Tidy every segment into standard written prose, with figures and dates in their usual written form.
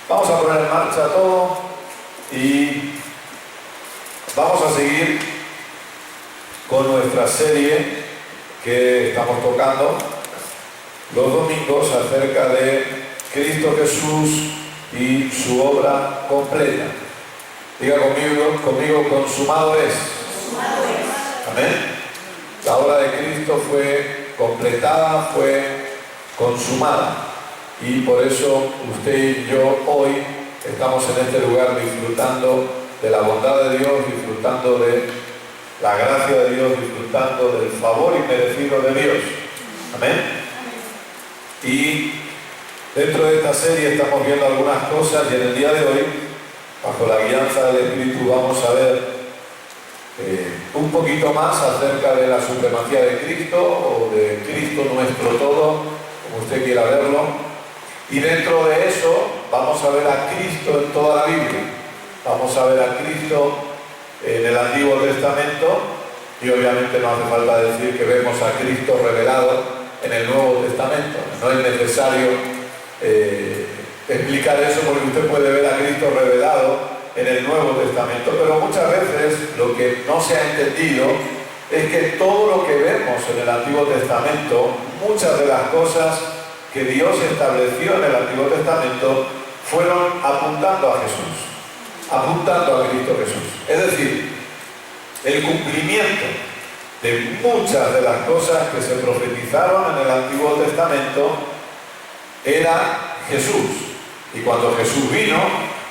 Vamos a poner en marcha todo y vamos a seguir con nuestra serie que estamos tocando los domingos acerca de Cristo Jesús y su obra completa. Diga conmigo, consumado es. Amén. La obra de Cristo fue completada, fue consumada. Y por eso usted y yo hoy estamos en este lugar disfrutando de la bondad de Dios, disfrutando de la gracia de Dios, disfrutando del favor inmerecido de Dios. Amén. Y dentro de esta serie estamos viendo algunas cosas y en el día de hoy, bajo la guianza del Espíritu, vamos a ver un poquito más acerca de la supremacía de Cristo o de Cristo nuestro todo, como usted quiera verlo. Y dentro de eso vamos a ver a Cristo en toda la Biblia. Vamos a ver a Cristo en el Antiguo Testamento y obviamente no hace falta decir que vemos a Cristo revelado en el Nuevo Testamento. No es necesario explicar eso porque usted puede ver a Cristo revelado en el Nuevo Testamento, pero muchas veces lo que no se ha entendido es que todo lo que vemos en el Antiguo Testamento, muchas de las cosas que Dios estableció en el Antiguo Testamento fueron apuntando a Jesús, apuntando a Cristo Jesús. Es decir, el cumplimiento de muchas de las cosas que se profetizaron en el Antiguo Testamento era Jesús. Y cuando Jesús vino,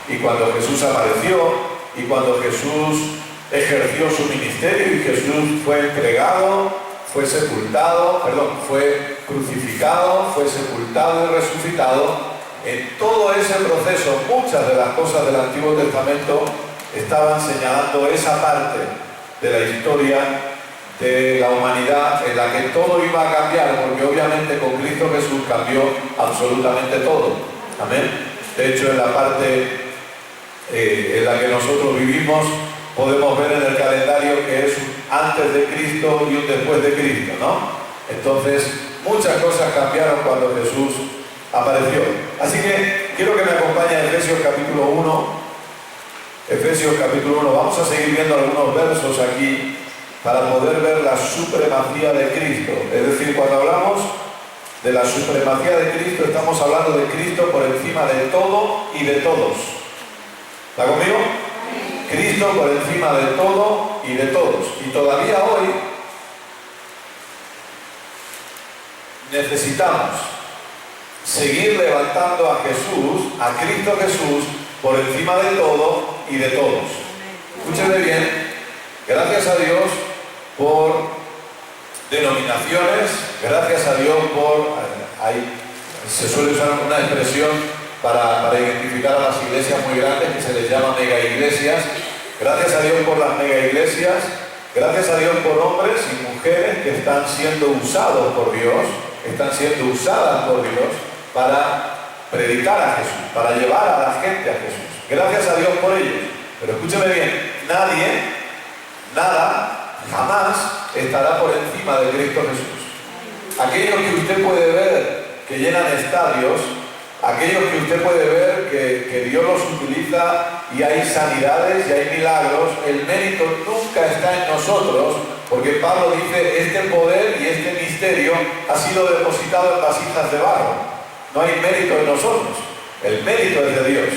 y cuando Jesús apareció, y cuando Jesús ejerció su ministerio y Jesús fue entregado, fue crucificado, fue sepultado y resucitado, en todo ese proceso muchas de las cosas del Antiguo Testamento estaban señalando esa parte de la historia de la humanidad en la que todo iba a cambiar, porque obviamente con Cristo Jesús cambió absolutamente todo. Amén. De hecho, en la parte en la que nosotros vivimos, podemos ver en el calendario que es un antes de Cristo y un después de Cristo, ¿no? Entonces, muchas cosas cambiaron cuando Jesús apareció. Así que quiero que me acompañe a Efesios capítulo 1. Efesios capítulo 1. Vamos a seguir viendo algunos versos aquí para poder ver la supremacía de Cristo. Es decir, cuando hablamos de la supremacía de Cristo, estamos hablando de Cristo por encima de todo y de todos. ¿Está conmigo? Cristo por encima de todo y de todos. Y todavía hoy necesitamos seguir levantando a Jesús, a Cristo Jesús, por encima de todo y de todos. Escúcheme bien, gracias a Dios por denominaciones, gracias a Dios por... se suele usar una expresión para identificar a las iglesias muy grandes que se les llama mega iglesias. Gracias a Dios por las mega iglesias, gracias a Dios por hombres y mujeres que están siendo usados por Dios, están siendo usadas por Dios para predicar a Jesús, para llevar a la gente a Jesús. Gracias a Dios por ellos. Pero escúcheme bien, nadie, nada, jamás estará por encima de Cristo Jesús. Aquellos que usted puede ver que llenan estadios, aquellos que usted puede ver que Dios los utiliza y hay sanidades y hay milagros, el mérito nunca está en nosotros, porque Pablo dice, este poder y este misterio ha sido depositado en vasijas de barro. No hay mérito en nosotros, el mérito es de Dios.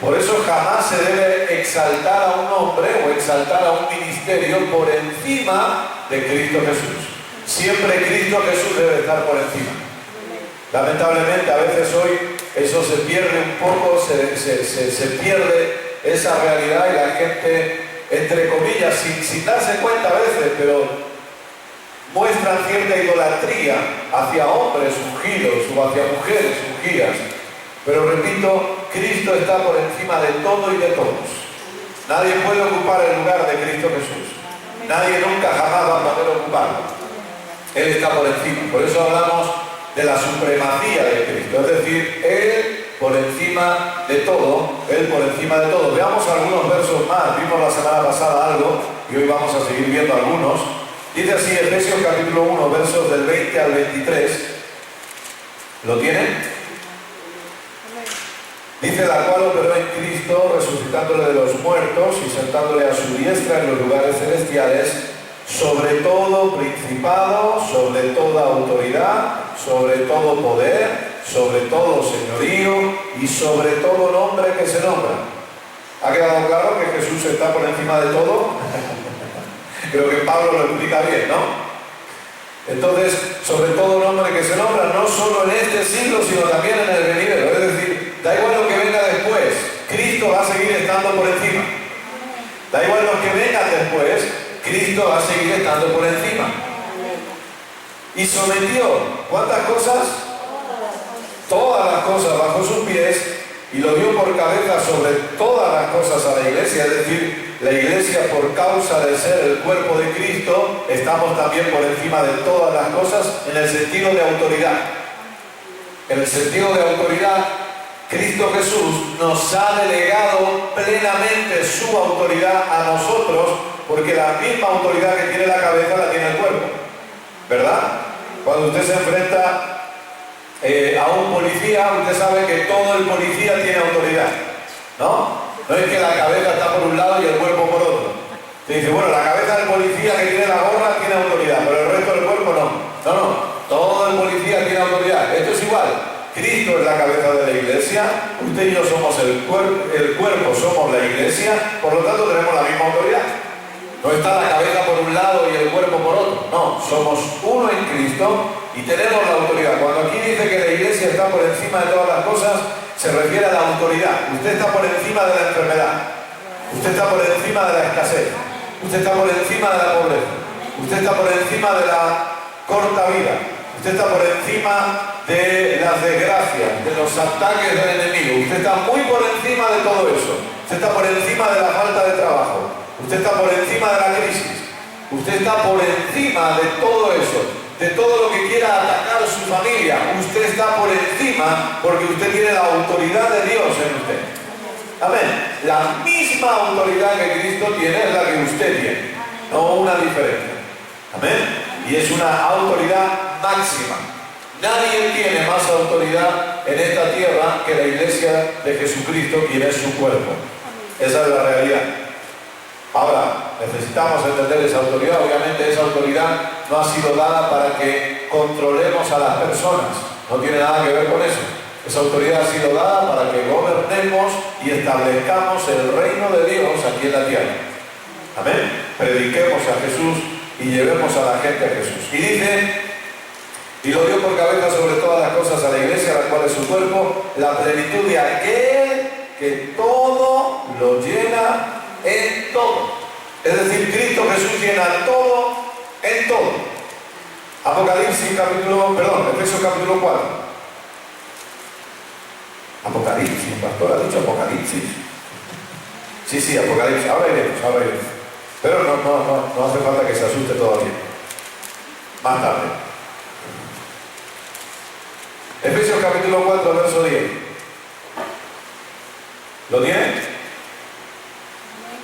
Por eso jamás se debe exaltar a un hombre o exaltar a un ministerio por encima de Cristo Jesús. Siempre Cristo Jesús debe estar por encima. Lamentablemente a veces hoy eso se pierde un poco, se pierde esa realidad y la gente, entre comillas, sin darse cuenta a veces, pero muestran cierta idolatría hacia hombres ungidos o hacia mujeres ungidas. Pero repito, Cristo está por encima de todo y de todos. Nadie puede ocupar el lugar de Cristo Jesús. Nadie nunca jamás va a poder ocuparlo. Él está por encima. Por eso hablamos de la supremacía de Cristo, es decir, Él por encima de todo, Él por encima de todo. Veamos algunos versos más, vimos la semana pasada algo y hoy vamos a seguir viendo algunos. Dice así Efesios capítulo 1, versos del 20 al 23. ¿Lo tienen? Dice: la cual operó en Cristo, resucitándole de los muertos y sentándole a su diestra en los lugares celestiales, sobre todo principado, sobre toda autoridad, sobre todo poder, sobre todo señorío y sobre todo nombre que se nombra. ¿Ha quedado claro que Jesús está por encima de todo? Creo que Pablo lo explica bien, ¿no? Entonces, sobre todo nombre que se nombra, no solo en este siglo, sino también en el venidero. Es decir, da igual lo que venga después, Cristo va a seguir estando por encima. Da igual lo que venga después, Cristo va a seguir estando por encima. Y sometió, ¿cuántas cosas? Todas las cosas bajo sus pies, y lo dio por cabeza sobre todas las cosas a la iglesia. Es decir, la iglesia, por causa de ser el cuerpo de Cristo, estamos también por encima de todas las cosas en el sentido de autoridad. En el sentido de autoridad, Cristo Jesús nos ha delegado plenamente su autoridad a nosotros, porque la misma autoridad que tiene la cabeza la tiene el cuerpo, ¿verdad? Cuando usted se enfrenta a un policía, usted sabe que todo el policía tiene autoridad, ¿no? No es que la cabeza está por un lado y el cuerpo por otro. Se dice, bueno, la cabeza del policía que tiene la gorra tiene autoridad, pero el resto del cuerpo no. No, todo el policía tiene autoridad. Esto es igual. Cristo es la cabeza de la iglesia, usted y yo somos el cuerpo somos la iglesia, por lo tanto tenemos la misma autoridad. No está la cabeza por un lado y el cuerpo por otro. No, somos uno en Cristo y tenemos la autoridad. Cuando aquí dice que la iglesia está por encima de todas las cosas, se refiere a la autoridad. Usted está por encima de la enfermedad. Usted está por encima de la escasez. Usted está por encima de la pobreza. Usted está por encima de la corta vida. Usted está por encima de las desgracias, de los ataques del enemigo. Usted está muy por encima de todo eso. Usted está por encima de la falta de trabajo. Usted está por encima de la crisis. Usted está por encima de todo eso, de todo lo que quiera atacar a su familia. Usted está por encima porque usted tiene la autoridad de Dios en usted. Amén. La misma autoridad que Cristo tiene es la que usted tiene, no una diferencia. Amén. Y es una autoridad máxima. Nadie tiene más autoridad en esta tierra que la iglesia de Jesucristo, quien es su cuerpo. Esa es la realidad. Ahora, necesitamos entender esa autoridad. Obviamente esa autoridad no ha sido dada para que controlemos a las personas. No tiene nada que ver con eso. Esa autoridad ha sido dada para que gobernemos y establezcamos el reino de Dios aquí en la tierra. Amén. Prediquemos a Jesús y llevemos a la gente a Jesús. Y dice, y lo dio por cabeza sobre todas las cosas a la iglesia, la cual es su cuerpo, la plenitud de aquel que todo lo llena en todo. Es decir, Cristo Jesús llena todo en todo. Efesios capítulo 4. Apocalipsis, pastor ha dicho Apocalipsis. Sí, Apocalipsis, ahora iremos. Pero no hace falta que se asuste todavía. Más tarde. Efesios capítulo 4, verso 10. ¿Lo tiene?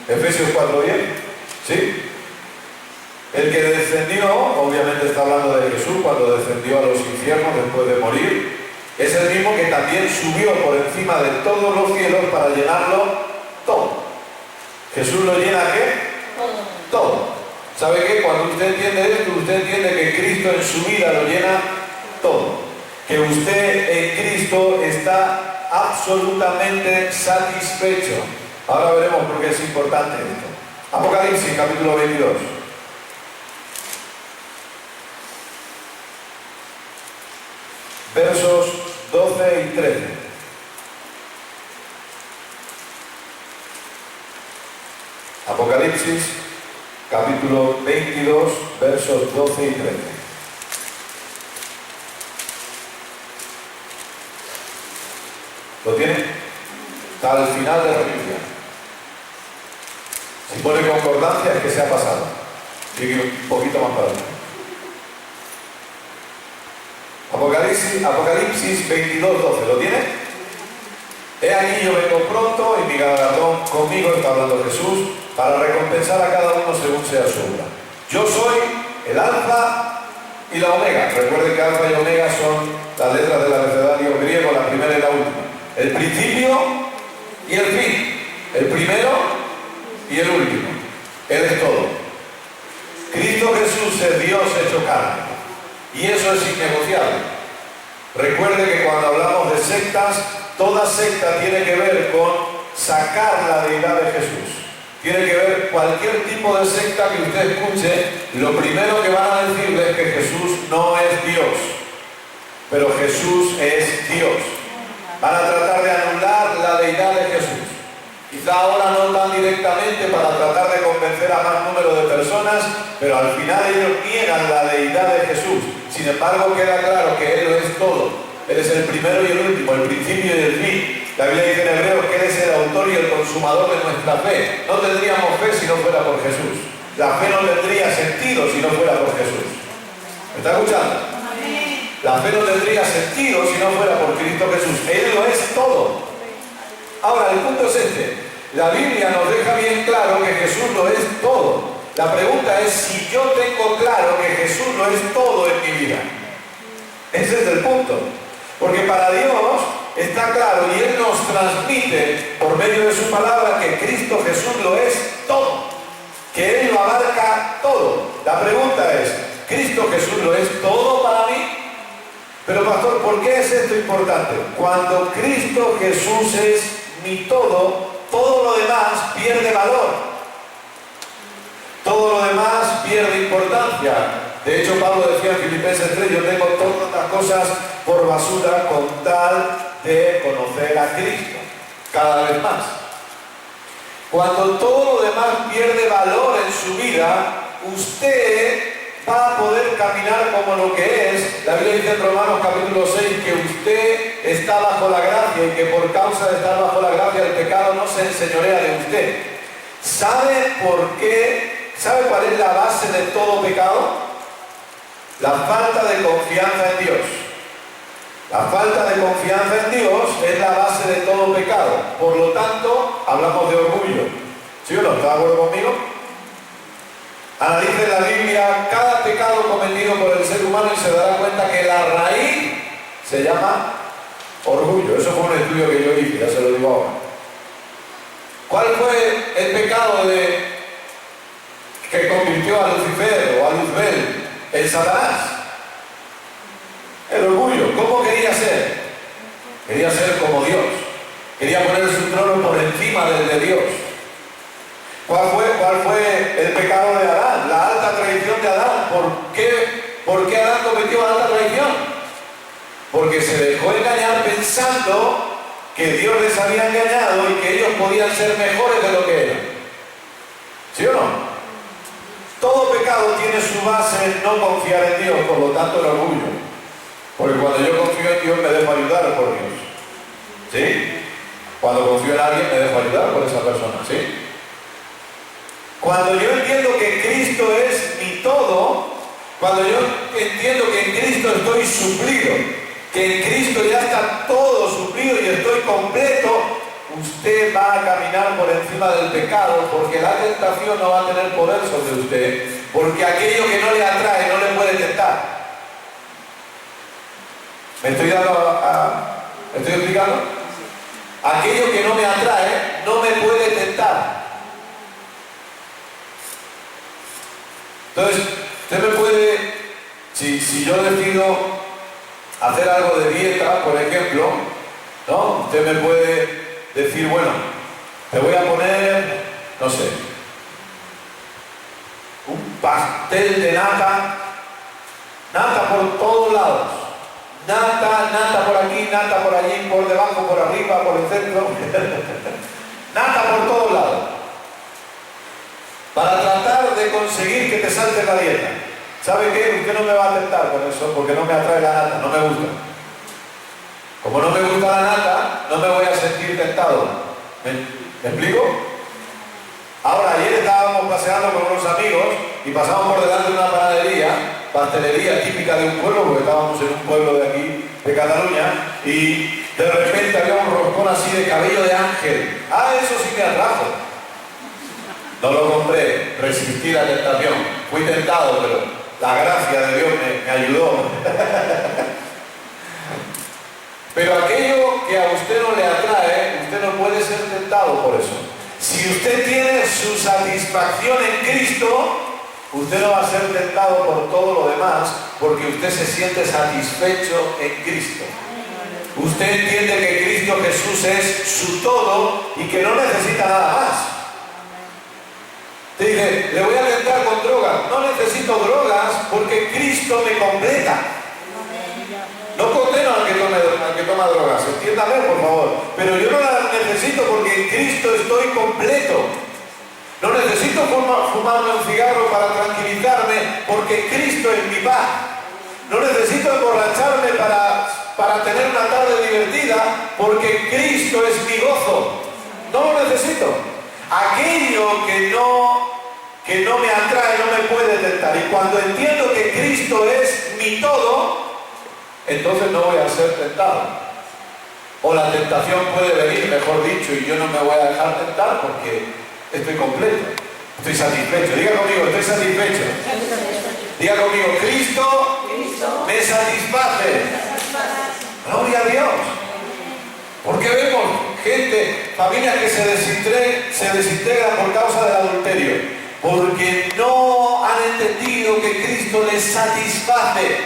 Efesios 4, 10. ¿Sí? El que descendió, obviamente está hablando de Jesús, cuando descendió a los infiernos después de morir, es el mismo que también subió por encima de todos los cielos para llenarlo todo. ¿Jesús lo llena qué? Todo. ¿Sabe qué? Cuando usted entiende esto, usted entiende que Cristo en su vida lo llena todo. Que usted en Cristo está absolutamente satisfecho. Ahora veremos por qué es importante esto. Apocalipsis capítulo 22. Versos 12 y 13. Apocalipsis capítulo 22, versos 12 y 13. ¿Lo tiene? Está al final de la Biblia. Si pone concordancia es que se ha pasado. Sigue un poquito más para adelante. Apocalipsis 22, 12. ¿Lo tiene? He aquí yo vengo pronto y mi galardón conmigo, está hablando Jesús, para recompensar a cada uno según sea su obra. Yo soy el alfa y la omega. Recuerden que alfa y omega son las letras del abecedario griego, la primera y la última. El principio y el fin. El primero y el último. Él es todo. Cristo Jesús es Dios hecho carne. Y eso es innegociable. Recuerde que cuando hablamos de sectas, toda secta tiene que ver con sacar la deidad de Jesús. Tiene que ver cualquier tipo de secta que usted escuche, lo primero que van a decirle es que Jesús no es Dios. Pero Jesús es Dios. Van a tratar de anular la deidad de Jesús. Quizá ahora no tan directamente para tratar de convencer a más número de personas, pero al final ellos niegan la deidad de Jesús. Sin embargo, queda claro que Él lo es todo. Él es el primero y el último, el principio y el fin. La Biblia dice en Hebreos que Él es el autor y el consumador de nuestra fe. No tendríamos fe si no fuera por Jesús. La fe no tendría sentido si no fuera por Jesús. ¿Me está escuchando? La fe no tendría sentido si no fuera por Cristo Jesús. Él lo es todo. Ahora, el punto es este. La Biblia nos deja bien claro que Jesús lo es todo. La pregunta es si yo tengo claro que Jesús lo es todo en mi vida. Ese es el punto. Porque para Dios está claro y Él nos transmite por medio de su palabra que Cristo Jesús lo es todo. Que Él lo abarca todo. La pregunta es, ¿Cristo Jesús lo es todo para mí? Pero pastor, ¿por qué es esto importante? Cuando Cristo Jesús es mi todo, todo lo demás pierde valor. Todo lo demás pierde importancia. De hecho, Pablo decía en Filipenses 3, yo tengo todas las cosas por basura con tal de conocer a Cristo. Cada vez más. Cuando todo lo demás pierde valor en su vida, usted va a poder caminar como lo que es. La Biblia dice en Romanos capítulo 6 que usted está bajo la gracia y que por causa de estar bajo la gracia el pecado no se enseñorea de usted. ¿Sabe por qué? ¿Sabe cuál es la base de todo pecado? La falta de confianza en Dios. La falta de confianza en Dios es la base de todo pecado. Por lo tanto, hablamos de orgullo. ¿Sí o no? ¿Está de acuerdo conmigo? Analice la Biblia cada pecado cometido por el ser humano y se dará cuenta que la raíz se llama orgullo. Eso fue un estudio que yo hice, ya se lo digo ahora. ¿Cuál fue el pecado que convirtió a Lucifer o a Luzbel en Satanás? El orgullo. ¿Cómo quería ser? Quería ser como Dios. Quería poner su trono por encima del de Dios. ¿Cuál fue el pecado de Adán? La alta traición de Adán. ¿Por qué Adán cometió alta traición? Porque se dejó engañar pensando que Dios les había engañado y que ellos podían ser mejores de lo que eran. ¿Sí o no? Todo pecado tiene su base en no confiar en Dios, por lo tanto el orgullo. Porque cuando yo confío en Dios me dejo ayudar por Dios. ¿Sí? Cuando confío en alguien me dejo ayudar por esa persona. ¿Sí? Cuando yo entiendo que Cristo es mi todo, cuando yo entiendo que en Cristo estoy suplido, que en Cristo ya está todo suplido y estoy completo, usted va a caminar por encima del pecado, porque la tentación no va a tener poder sobre usted, porque aquello que no le atrae no le puede tentar. ¿Me estoy explicando? Aquello que no me atrae no me puede tentar. Entonces, usted me puede, si yo decido hacer algo de dieta, por ejemplo, ¿no? Usted me puede decir, bueno, te voy a poner, no sé, un pastel de nata por todos lados. Nata por aquí, nata por allí, por debajo, por arriba, por el centro. Nata por todos lados. Para tratar de conseguir que te salte la dieta. ¿Sabe qué? Usted no me va a tentar con eso porque no me atrae la nata, no me gusta. Como no me gusta la nata, no me voy a sentir tentado. ¿Me explico? Ahora, ayer estábamos paseando con unos amigos y pasamos por delante de una pastelería típica de un pueblo, porque estábamos en un pueblo de aquí, de Cataluña, y de repente había un roscón así de cabello de ángel. Ah, eso sí me atrajo. No lo compré, resistí la tentación. Fui tentado, pero la gracia de Dios me ayudó. Pero aquello que a usted no le atrae, usted no puede ser tentado por eso. Si usted tiene su satisfacción en Cristo, usted no va a ser tentado por todo lo demás, porque usted se siente satisfecho en Cristo. Usted entiende que Cristo Jesús es su todo y que no necesita nada más. Te dije, le voy a tentar con drogas. No necesito drogas porque Cristo me completa. No condeno al que toma drogas, entiéndame por favor. Pero yo no las necesito porque en Cristo estoy completo. No necesito fumarme un cigarro para tranquilizarme porque Cristo es mi paz. No necesito emborracharme para tener una tarde divertida porque Cristo es mi gozo. No lo necesito. Aquello que no me atrae no me puede tentar. Y cuando entiendo que Cristo es mi todo, entonces no voy a ser tentado. O la tentación puede venir, mejor dicho, y yo no me voy a dejar tentar porque estoy completo, estoy satisfecho. Diga conmigo, estoy satisfecho. Diga conmigo, Cristo me satisface. Gloria a Dios. Porque vemos gente, familias que se desintegran por causa del adulterio, porque no han entendido que Cristo les satisface,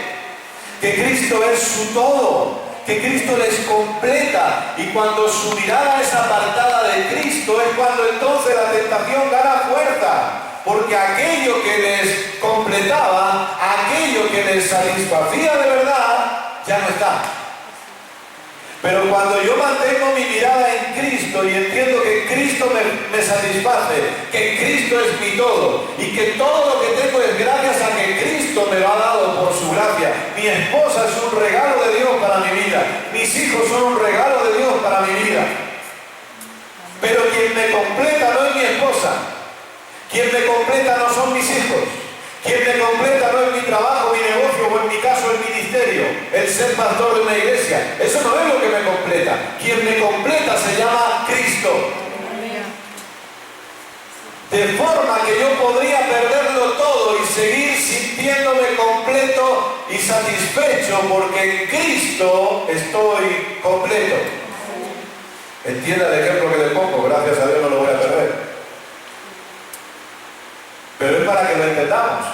que Cristo es su todo, que Cristo les completa, y cuando su mirada es apartada de Cristo es cuando entonces la tentación gana fuerza, porque aquello que les completaba, aquello que les satisfacía de verdad, ya no está. Pero cuando yo mantengo mi mirada en Cristo y entiendo que Cristo me satisface, que Cristo es mi todo y que todo lo que tengo es gracias a que Cristo me lo ha dado por su gracia. Mi esposa es un regalo de Dios para mi vida. Mis hijos son un regalo de Dios para mi vida. Pero quien me completa no es mi esposa. Quien me completa no son mis hijos. Quien me completa no es mi trabajo, mi negocio o en mi caso el ministerio, el ser pastor de una iglesia. Eso no es lo que me completa. Quien me completa se llama Cristo. De forma que yo podría perderlo todo y seguir sintiéndome completo y satisfecho porque en Cristo estoy completo. Entienda el ejemplo que le pongo, gracias a Dios no lo voy a perder. Pero es para que lo entendamos.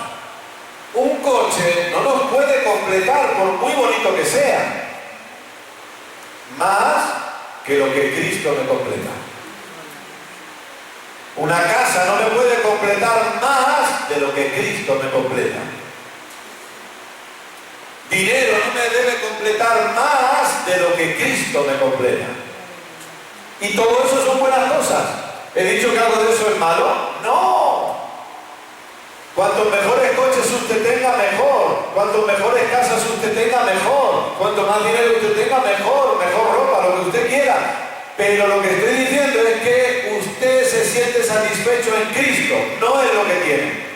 Un coche no nos puede completar por muy bonito que sea, más que lo que Cristo me completa. Una casa no me puede completar más de lo que Cristo me completa. Dinero no me debe completar más de lo que Cristo me completa. Y todo eso son buenas cosas. ¿He dicho que algo de eso es malo? No. Cuantos mejores coches usted tenga, mejor. Cuantos mejores casas usted tenga, mejor. Cuanto más dinero usted tenga, mejor. Mejor ropa, lo que usted quiera. Pero lo que estoy diciendo es que usted se siente satisfecho en Cristo, no en lo que tiene.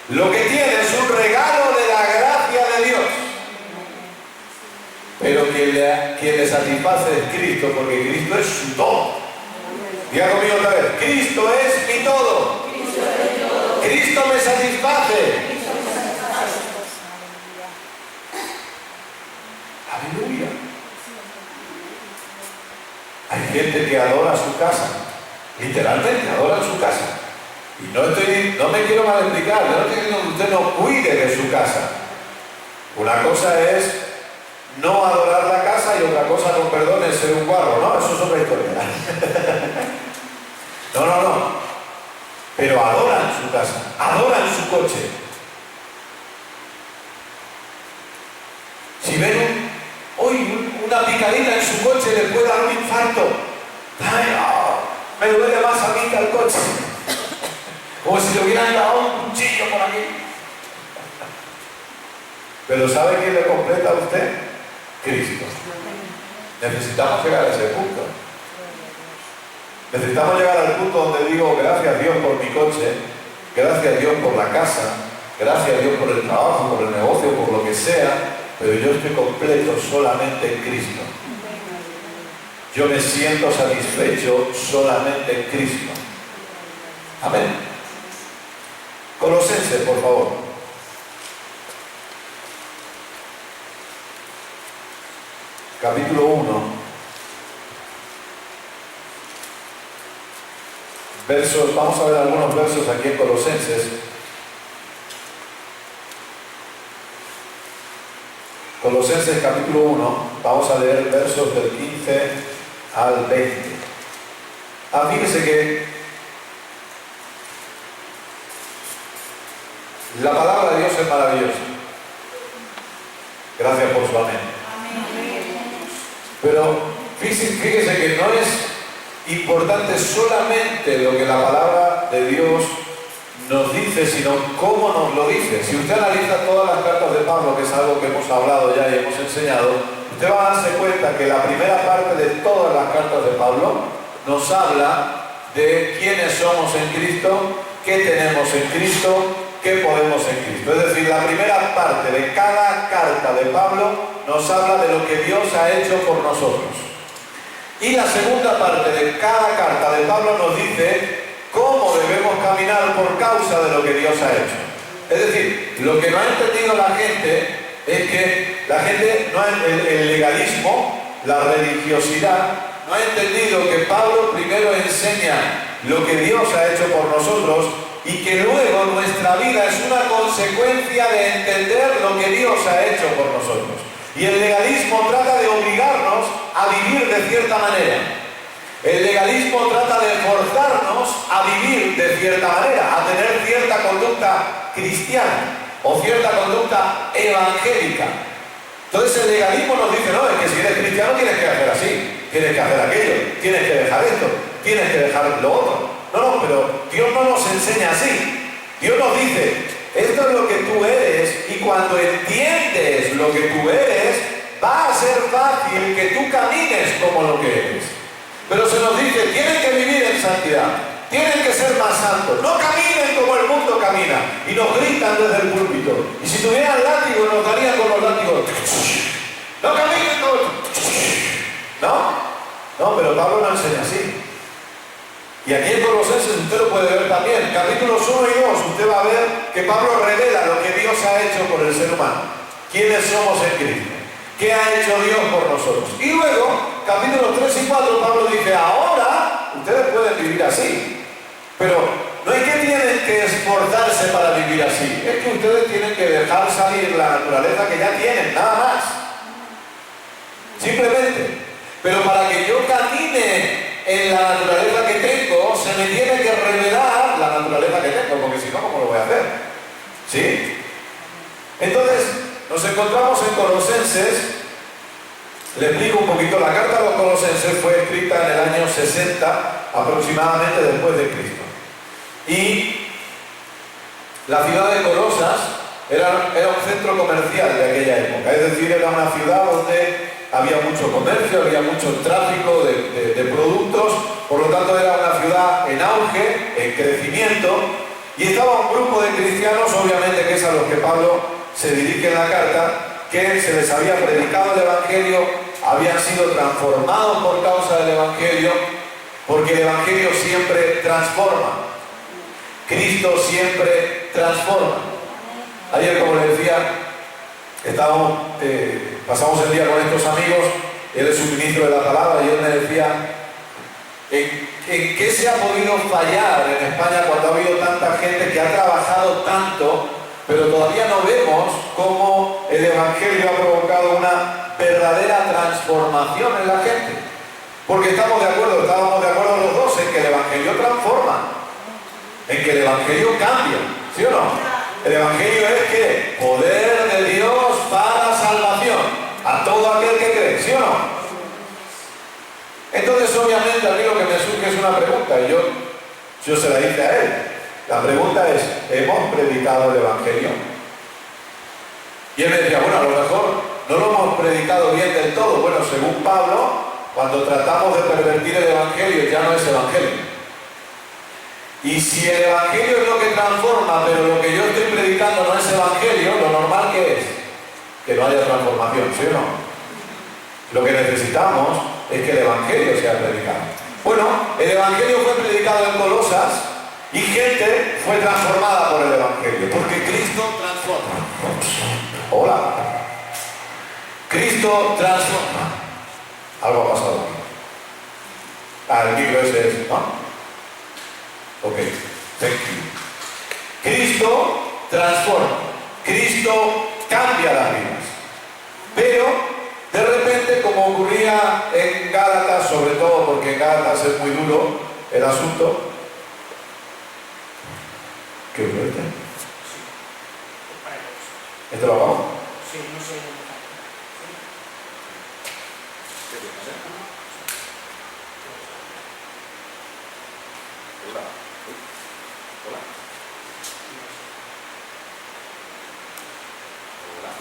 Lo que tiene es un regalo de la gracia de Dios. Pero quien le satisface es Cristo, porque Cristo es su todo. Diga conmigo otra vez, Cristo es mi todo. Cristo me satisface. Aleluya. Hay gente que adora su casa, literalmente adora su casa. Y no me quiero mal explicar, yo no estoy diciendo que usted no cuide de su casa. Una cosa es no adorar la casa y otra cosa, con perdón, es ser un guarro, ¿no? Eso es otra historia. No. Pero adoran su casa, adoran su coche. Si ven hoy una picadita en su coche, le puede dar un infarto. Ay, no, me duele más a mí que al coche. Como si le hubieran dado un cuchillo por aquí. Pero ¿sabe quién le completa a usted? Cristo. Necesitamos llegar a ese punto. Necesitamos llegar al punto donde digo, gracias Dios por mi coche, gracias Dios por la casa, gracias Dios por el trabajo, por el negocio, por lo que sea, pero yo estoy completo solamente en Cristo. Yo me siento satisfecho solamente en Cristo. Amén. Colosenses, por favor. capítulo 1, vamos a ver algunos versos aquí en Colosenses. Colosenses capítulo 1, vamos a leer versos del 15 al 20. Fíjense que la palabra de Dios es maravillosa. Gracias por su amén. Pero fíjese que no es importante solamente lo que la palabra de Dios nos dice, sino cómo nos lo dice. Si usted analiza todas las cartas de Pablo, que es algo que hemos hablado ya y hemos enseñado, usted va a darse cuenta que la primera parte de todas las cartas de Pablo nos habla de quiénes somos en Cristo, qué tenemos en Cristo, qué podemos en Cristo. Es decir, la primera parte de cada carta de Pablo nos habla de lo que Dios ha hecho por nosotros. Y la segunda parte de cada carta de Pablo nos dice cómo debemos caminar por causa de lo que Dios ha hecho. Es decir, lo que no ha entendido la gente es que la gente, el legalismo, la religiosidad, no ha entendido que Pablo primero enseña lo que Dios ha hecho por nosotros y que luego nuestra vida es una consecuencia de entender lo que Dios ha hecho por nosotros. Y el legalismo trata de obligarnos a vivir de cierta manera. El legalismo trata de forzarnos a vivir de cierta manera, a tener cierta conducta cristiana o cierta conducta evangélica. Entonces el legalismo nos dice, no, es que si eres cristiano tienes que hacer así, tienes que hacer aquello, tienes que dejar esto, tienes que dejar lo otro. No, pero Dios no nos enseña así. Dios nos dice, esto es lo que tú eres, y cuando entiendes lo que tú eres, va a ser fácil que tú camines como lo que eres. Pero se nos dice, tienen que vivir en santidad, tienen que ser más santos, no caminen como el mundo camina, y nos gritan desde el púlpito. Y si tuvieran látigo, nos darían con los látigos. No caminen como... No, pero Pablo no enseña así. Y aquí en Colosenses usted lo puede ver también. Capítulos 1 y 2, usted va a ver que Pablo revela lo que Dios ha hecho por el ser humano. ¿Quiénes somos en Cristo? ¿Qué ha hecho Dios por nosotros? Y luego, capítulos 3 y 4, Pablo dice, ahora ustedes pueden vivir así. Pero no es que tienen que esforzarse para vivir así. Es que ustedes tienen que dejar salir la naturaleza que ya tienen, nada más. Simplemente. Pero para que yo camine en la naturaleza que tengo, se me tiene que revelar la naturaleza que tengo, porque si no, ¿cómo lo voy a hacer? ¿Sí? Entonces, nos encontramos en Colosenses. Le explico un poquito. La carta a los Colosenses fue escrita en el año 60, aproximadamente después de Cristo. Y la ciudad de Colosas era un centro comercial de aquella época. Es decir, era una ciudad donde había mucho comercio, había mucho tráfico de productos, por lo tanto era una ciudad en auge, en crecimiento, y estaba un grupo de cristianos, obviamente que es a los que Pablo se dirige en la carta, que se les había predicado el Evangelio, habían sido transformados por causa del Evangelio, porque el Evangelio siempre transforma. Cristo siempre transforma. Ayer, como les decía, pasamos el día con estos amigos. Él es un ministro de la palabra y él me decía, ¿en qué se ha podido fallar en España cuando ha habido tanta gente que ha trabajado tanto, pero todavía no vemos cómo el Evangelio ha provocado una verdadera transformación en la gente? Porque estábamos de acuerdo los dos en que el Evangelio transforma, en que el Evangelio cambia, ¿sí o no? El Evangelio es que poder de Dios para salvación a todo aquel que cree, ¿sí o no? Entonces, obviamente, a mí lo que me surge es una pregunta, y yo se la hice a él. La pregunta es, ¿hemos predicado el Evangelio? Y él me decía, bueno, a lo mejor no lo hemos predicado bien del todo. Bueno, según Pablo, cuando tratamos de pervertir el Evangelio, ya no es Evangelio. Y si el Evangelio es lo que transforma, pero lo que yo estoy predicando no es Evangelio, lo normal que es que no haya transformación, ¿sí o no? Lo que necesitamos es que el Evangelio sea predicado. Bueno, el Evangelio fue predicado en Colosas y gente fue transformada por el Evangelio, porque Cristo transforma. Hola. Cristo transforma. Algo ha pasado aquí. Ah, el libro ese es, ¿no? Ok, thank you. Cristo transforma. Cristo cambia las vidas. Pero, de repente, como ocurría en Gálatas, sobre todo porque en Gálatas es muy duro el asunto. ¿Qué fuerte? ¿Esto lo hago? Sí, no sé. ¿Qué tienes, Hola. Hola. Hola.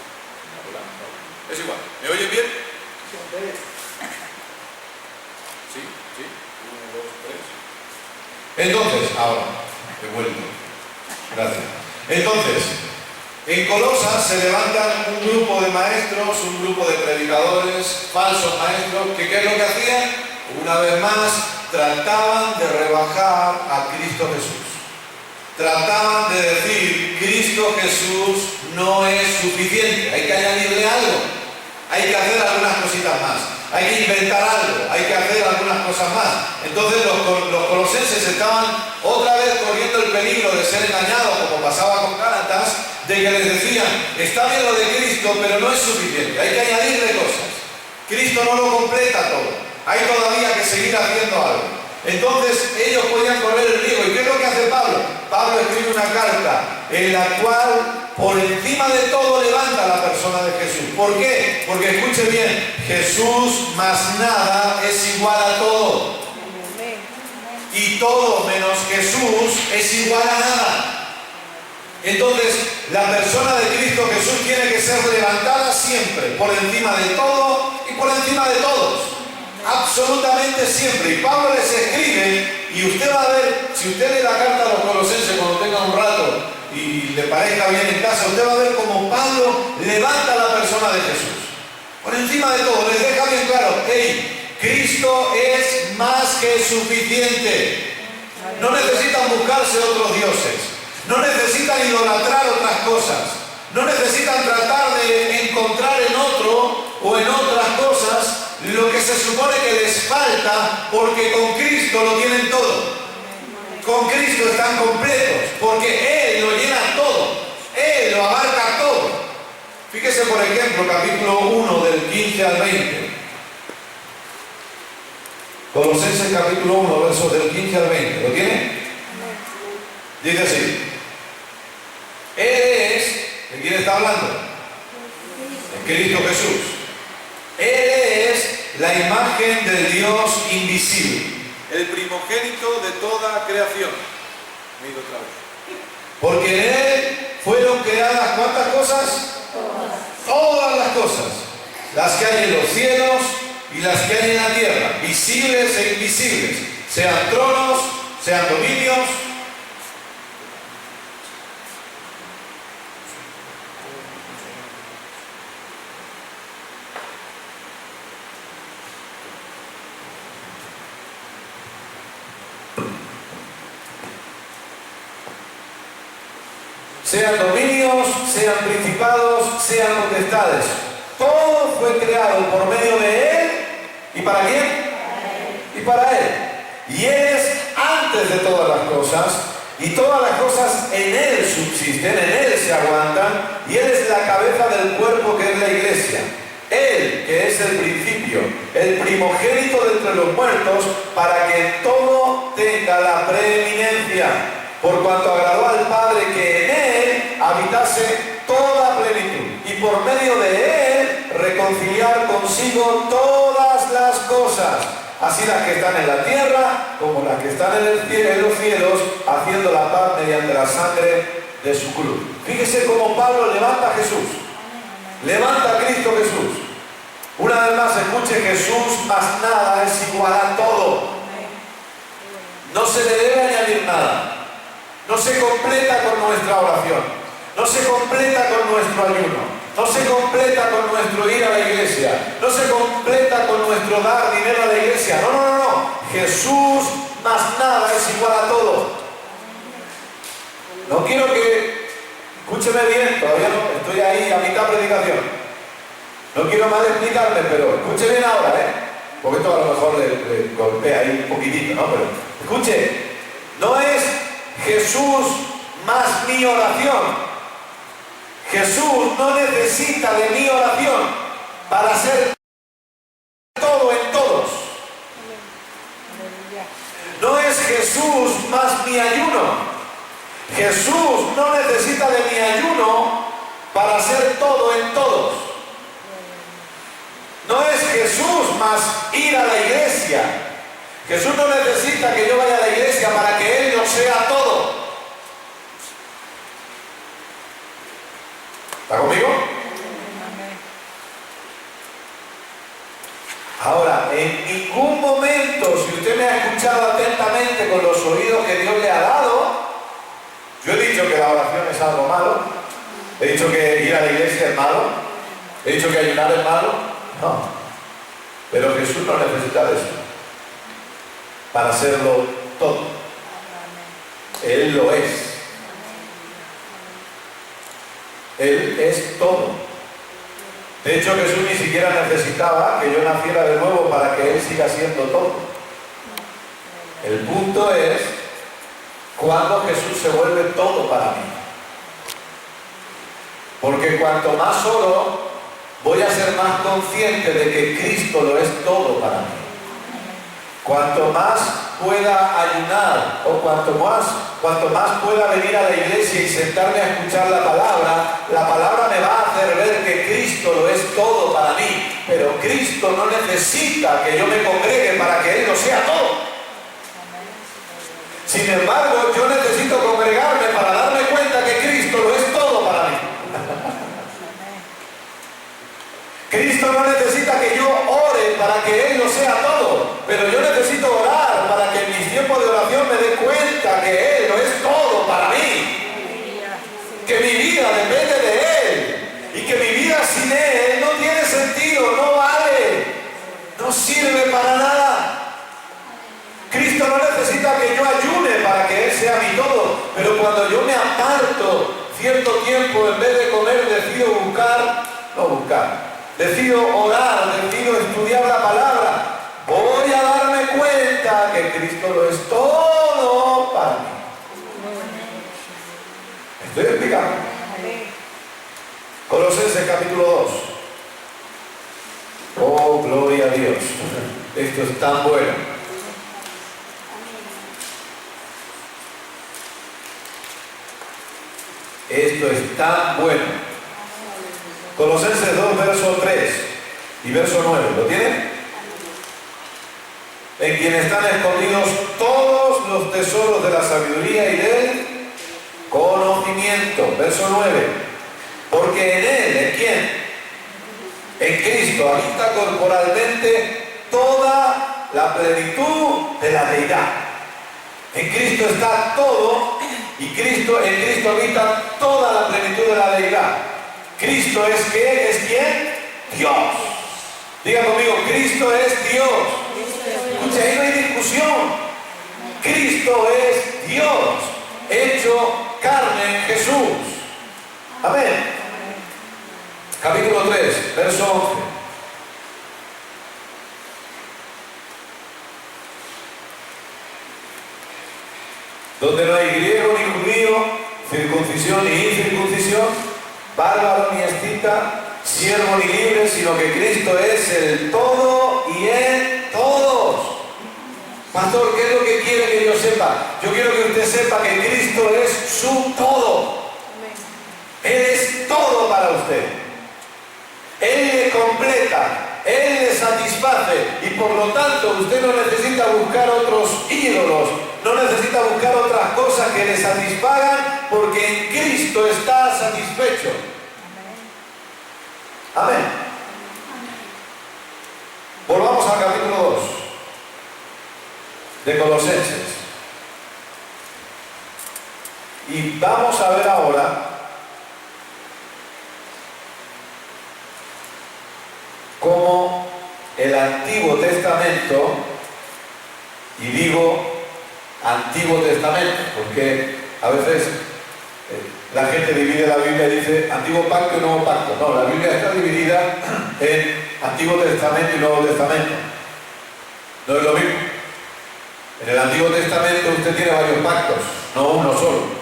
Hola. Es igual. ¿Me oyen bien? Sí, sí. 1, 2, 3. Entonces, ahora, he vuelto. Gracias. Entonces, en Colosas se levantan un grupo de maestros, un grupo de predicadores, falsos maestros, que ¿qué es lo que hacían? Una vez más, trataban de rebajar a Cristo Jesús. Trataban de decir, Cristo Jesús no es suficiente, hay que añadirle algo, hay que hacer algunas cositas más, hay que inventar algo, hay que hacer algunas cosas más. Entonces los colosenses estaban otra vez corriendo el peligro de ser engañados, como pasaba con Gálatas, de que les decían, está bien lo de Cristo, pero no es suficiente, hay que añadirle cosas. Cristo no lo completa todo, hay todavía que seguir haciendo algo. Entonces ellos podían correr el riesgo. ¿Y qué es lo que hace Pablo? Pablo escribe una carta en la cual por encima de todo levanta a la persona de Jesús. ¿Por qué? Porque escuche bien, Jesús más nada es igual a todo. Y todo menos Jesús es igual a nada. Entonces, la persona de Cristo Jesús tiene que ser levantada siempre, por encima de todo y por encima de todos. Absolutamente siempre. Y Pablo les escribe, y usted va a ver, si usted lee la carta a los colosenses cuando tenga un rato y le parezca bien en casa, usted va a ver cómo Pablo levanta a la persona de Jesús. Por encima de todo, les deja bien claro, hey, Cristo es más que suficiente. No necesitan buscarse otros dioses. No necesitan idolatrar otras cosas. No necesitan tratar de encontrar en otro o en otras cosas lo que se supone que les falta, porque con Cristo lo tienen todo. Con Cristo están completos, porque Él lo llena todo. Él lo abarca todo. Fíjese, por ejemplo, capítulo 1 del 15 al 20. Colosenses capítulo 1, versos del 15 al 20. ¿Lo tiene? Dice así. Él es, ¿de quién está hablando? De Cristo Jesús. Él es la imagen del Dios invisible, el primogénito de toda creación. Me he ido otra vez. Porque en Él fueron creadas ¿cuántas cosas? Todas las cosas. Las que hay en los cielos y las que hay en la tierra, visibles e invisibles, sean tronos, sean dominios. Sean dominios, sean principados, sean potestades. Todo fue creado por medio de Él. ¿Y para quién? Y para Él. Y Él es antes de todas las cosas. Y todas las cosas en Él subsisten, en Él se aguantan. Y Él es la cabeza del cuerpo que es la iglesia. Él, que es el principio, el primogénito de entre los muertos, para que en todo tenga la preeminencia. Por cuanto agradó al Padre que en Él habitase toda plenitud, y por medio de Él reconciliar consigo todas las cosas, así las que están en la tierra como las que están en los cielos, haciendo la paz mediante la sangre de su cruz. Fíjese cómo Pablo levanta a Jesús, levanta a Cristo Jesús. Una vez más, escuche, Jesús más nada es igual a todo. No se le debe añadir nada. No se completa con nuestra oración, no se completa con nuestro ayuno, no se completa con nuestro ir a la iglesia, no se completa con nuestro dar dinero a la iglesia. No, no, no, no. Jesús más nada es igual a todo. No quiero que, escúcheme bien, todavía no, estoy ahí a mitad predicación. No quiero mal explicarme, pero escuche bien ahora, porque esto a lo mejor le golpea ahí un poquitito, ¿no? Pero escuche, no es Jesús más mi oración. Jesús no necesita de mi oración para ser todo en todos. No es Jesús más mi ayuno. Jesús no necesita de mi ayuno para ser todo en todos. No es Jesús más ir a la iglesia. Jesús no necesita que yo vaya a la iglesia para que Él lo sea todo. ¿Está conmigo? Ahora, en ningún momento, si usted me ha escuchado atentamente con los oídos que Dios le ha dado, yo he dicho que la oración es algo malo, he dicho que ir a la iglesia es malo, he dicho que ayunar es malo, no. Pero Jesús no necesita de eso para hacerlo todo. Él lo es. Él es todo. De hecho, Jesús ni siquiera necesitaba que yo naciera de nuevo para que Él siga siendo todo. El punto es cuando Jesús se vuelve todo para mí. Porque cuanto más oro, voy a ser más consciente de que Cristo lo es todo para mí. Cuanto más pueda ayunar o cuanto más pueda venir a la iglesia y sentarme a escuchar la palabra me va a hacer ver que Cristo lo es todo para mí. Pero Cristo no necesita que yo me congregue para que Él lo sea todo. Sin embargo, yo necesito congregarme para darme cuenta que Cristo lo es todo para mí. Cristo no necesita que yo ore para que Él lo sea todo, pero yo necesito orar para que en mis tiempos de oración me dé cuenta que Él lo es todo para mí. Que mi vida depende de Él y que mi vida sin Él no tiene sentido, no vale, no sirve para nada. Cristo no necesita que yo ayune para que Él sea mi todo, pero cuando yo me aparto cierto tiempo, en vez de comer, decido orar, decido estudiar la palabra, voy a darme cuenta que Cristo lo es todo para mí. ¿Estoy explicando? Colosenses capítulo 2. Oh, gloria a Dios. Esto es tan bueno. Esto es tan bueno. Colosenses 2, verso 3 y verso 9. ¿Lo tienen? En quien están escondidos todos los tesoros de la sabiduría y del conocimiento. Verso 9. Porque en Él, ¿en quién? En Cristo habita corporalmente toda la plenitud de la deidad. En Cristo está todo y en Cristo habita toda la plenitud de la deidad. Cristo es ¿qué? ¿Es quién? Dios. Diga conmigo, Cristo es Dios. Escucha, ahí no hay discusión. Cristo es Dios, hecho carne en Jesús. Amén. Capítulo 3, verso 11. Donde no hay griego ni judío, circuncisión ni incircuncisión, bárbaro ni escita, siervo ni libre, sino que Cristo es el todo y en todos. Pastor, ¿qué es lo que quiere que yo sepa? Yo quiero que usted sepa que Cristo es su todo. Él es todo para usted. Él le completa, Él le satisface y por lo tanto usted no necesita buscar otros ídolos, no necesita buscar otras cosas que le satisfagan porque en Cristo está satisfecho. Amén. Volvamos al capítulo 2 de Colosenses. Y vamos a ver ahora cómo el Antiguo Testamento, y digo Antiguo Testamento, porque a veces la gente divide la Biblia y dice Antiguo Pacto y Nuevo Pacto. No, la Biblia está dividida en Antiguo Testamento y Nuevo Testamento. No es lo mismo. En el Antiguo Testamento usted tiene varios pactos, no uno solo.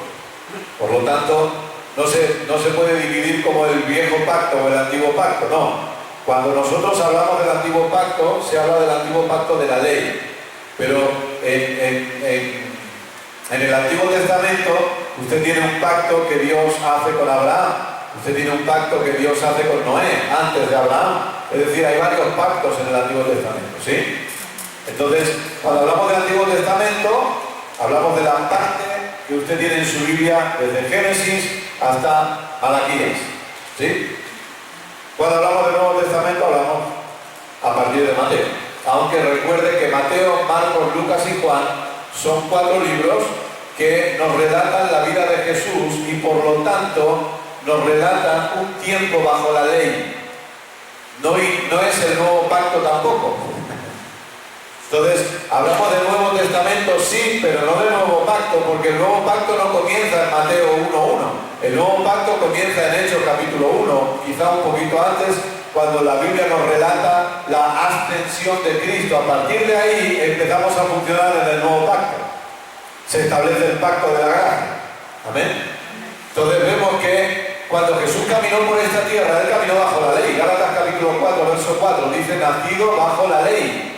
Por lo tanto, no se puede dividir como el viejo pacto o el antiguo pacto, no. Cuando nosotros hablamos del antiguo pacto, se habla del antiguo pacto de la ley. Pero en el Antiguo Testamento, usted tiene un pacto que Dios hace con Abraham. Usted tiene un pacto que Dios hace con Noé, antes de Abraham. Es decir, hay varios pactos en el Antiguo Testamento, ¿sí? Entonces, cuando hablamos del Antiguo Testamento, hablamos de la parte que usted tiene en su Biblia desde Génesis hasta Malaquías, ¿sí? Cuando hablamos del Nuevo Testamento, hablamos a partir de Mateo. Aunque recuerde que Mateo, Marcos, Lucas y Juan son 4 libros que nos relatan la vida de Jesús y por lo tanto nos relatan un tiempo bajo la ley. No es el nuevo pacto tampoco. Entonces, hablamos del Nuevo Testamento, sí, pero no del Nuevo Pacto, porque el Nuevo Pacto no comienza en Mateo 1:1. El Nuevo Pacto comienza en Hechos capítulo 1, quizá un poquito antes, cuando la Biblia nos relata la ascensión de Cristo. A partir de ahí empezamos a funcionar en el Nuevo Pacto. Se establece el pacto de la gracia. Amén. Entonces vemos que cuando Jesús caminó por esta tierra, Él caminó bajo la ley. Gálatas capítulo 4, verso 4, dice, nacido bajo la ley.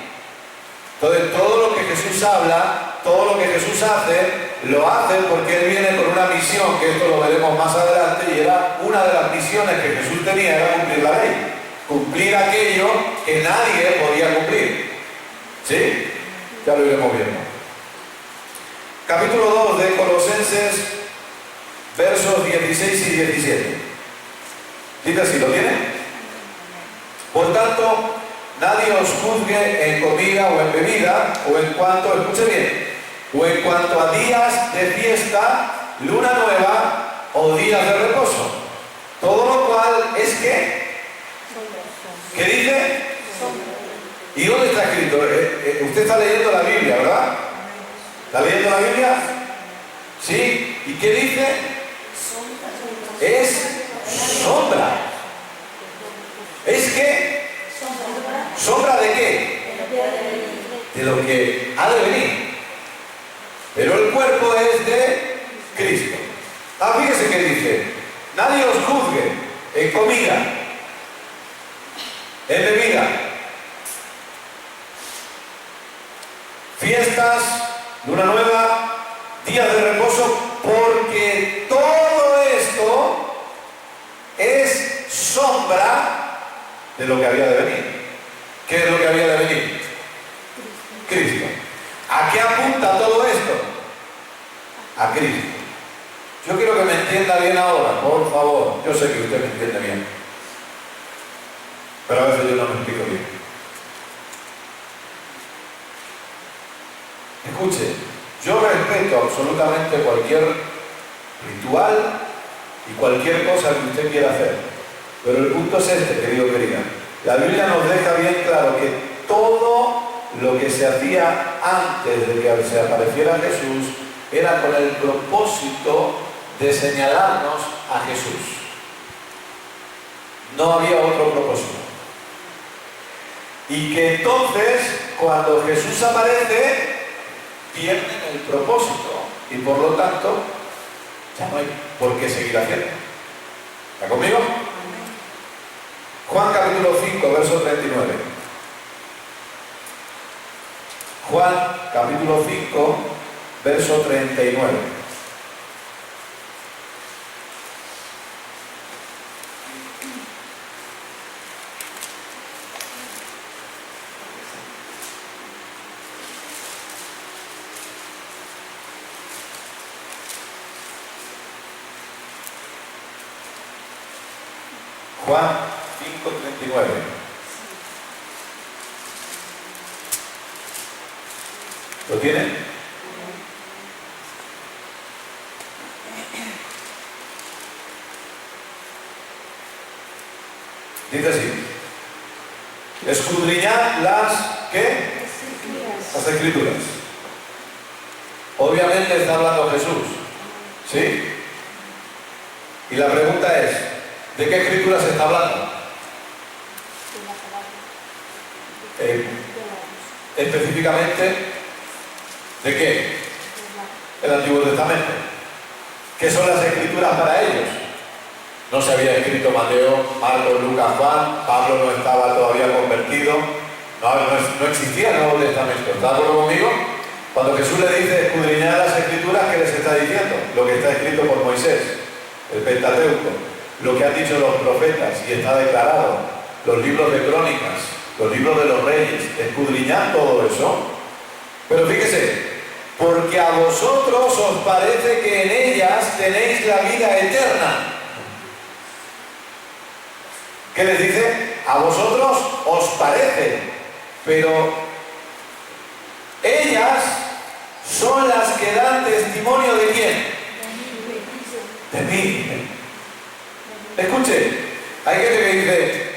Entonces todo lo que Jesús habla, todo lo que Jesús hace, lo hace porque Él viene con una misión, que esto lo veremos más adelante, y era una de las misiones que Jesús tenía, era cumplir la ley. Cumplir aquello que nadie podía cumplir. ¿Sí? Ya lo iremos viendo. Capítulo 2 de Colosenses, versos 16 y 17. Dice así, ¿lo tiene? Por tanto, nadie os juzgue en comida o en bebida, o en cuanto, escuche bien, o en cuanto a días de fiesta, luna nueva o días de reposo. Todo lo cual es que, ¿qué dice? ¿Y dónde está escrito? Usted está leyendo la Biblia, ¿verdad? ¿Está leyendo la Biblia? ¿Sí? ¿Y qué dice? Es sombra. ¿Es qué? ¿Sombra de qué? De lo que ha de venir. Pero el cuerpo es de Cristo. Ah, fíjese que dice, nadie os juzgue en comida, en bebida, fiestas, luna nueva, días de reposo, porque todo esto es sombra de lo que había de venir. ¿Qué es lo que había de venir? Cristo. ¿A qué apunta todo esto? A Cristo. Yo quiero que me entienda bien ahora, por favor. Yo sé que usted me entiende bien, pero a veces yo no me explico bien. Escuche, yo respeto absolutamente cualquier ritual y cualquier cosa que usted quiera hacer, pero el punto es este, querido, querida. La Biblia nos deja bien claro que todo lo que se hacía antes de que se apareciera Jesús era con el propósito de señalarnos a Jesús. No había otro propósito. Y que entonces, cuando Jesús aparece, pierden el propósito y por lo tanto ya no hay por qué seguir haciendo. ¿Está conmigo? Juan capítulo 5, verso 39. Juan capítulo 5, verso 39. Juan 5:39. ¿Lo tienen? Dice así: escudriñad las, ¿qué? Las Escrituras. Obviamente está hablando Jesús, ¿sí? Y la pregunta es, ¿de qué Escritura se está hablando? específicamente de qué? El Antiguo Testamento. ¿Qué son las Escrituras para ellos? No se había escrito Mateo, Marcos, Lucas, Juan, Pablo no estaba todavía convertido, no existía el Nuevo Testamento. ¿Está de acuerdo conmigo? Cuando Jesús le dice escudriñar las Escrituras, ¿qué les está diciendo? Lo que está escrito por Moisés, el Pentateuco, lo que han dicho los profetas y está declarado, los libros de crónicas, los libros de los reyes, escudriñar todo eso. Pero fíjese, porque a vosotros os parece que en ellas tenéis la vida eterna. ¿Qué les dice? A vosotros os parece, pero ellas son las que dan testimonio ¿de quién? De mí. Escuche, hay gente que dice,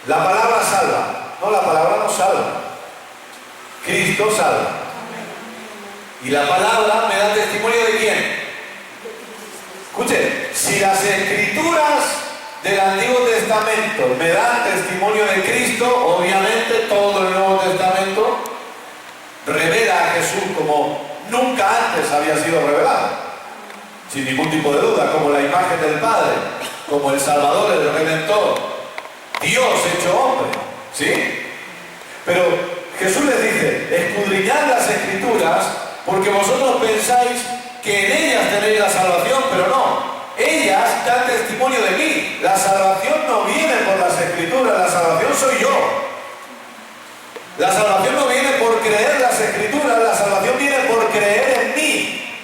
la palabra salva. No, la palabra no salva. Cristo salva. Y la palabra me da testimonio ¿de quién? Escuche, si las Escrituras del Antiguo Testamento me dan testimonio de Cristo, obviamente todo el Nuevo Testamento revela a Jesús como nunca antes había sido revelado, sin ningún tipo de duda, como la imagen del Padre, como el Salvador, el Redentor, Dios hecho hombre, ¿sí? Pero Jesús les dice, escudriñad las Escrituras porque vosotros pensáis que en ellas tenéis la salvación, pero no. Ellas dan testimonio de mí. La salvación no viene por las Escrituras, la salvación soy yo. La salvación no viene por creer las Escrituras, la salvación viene por creer en mí.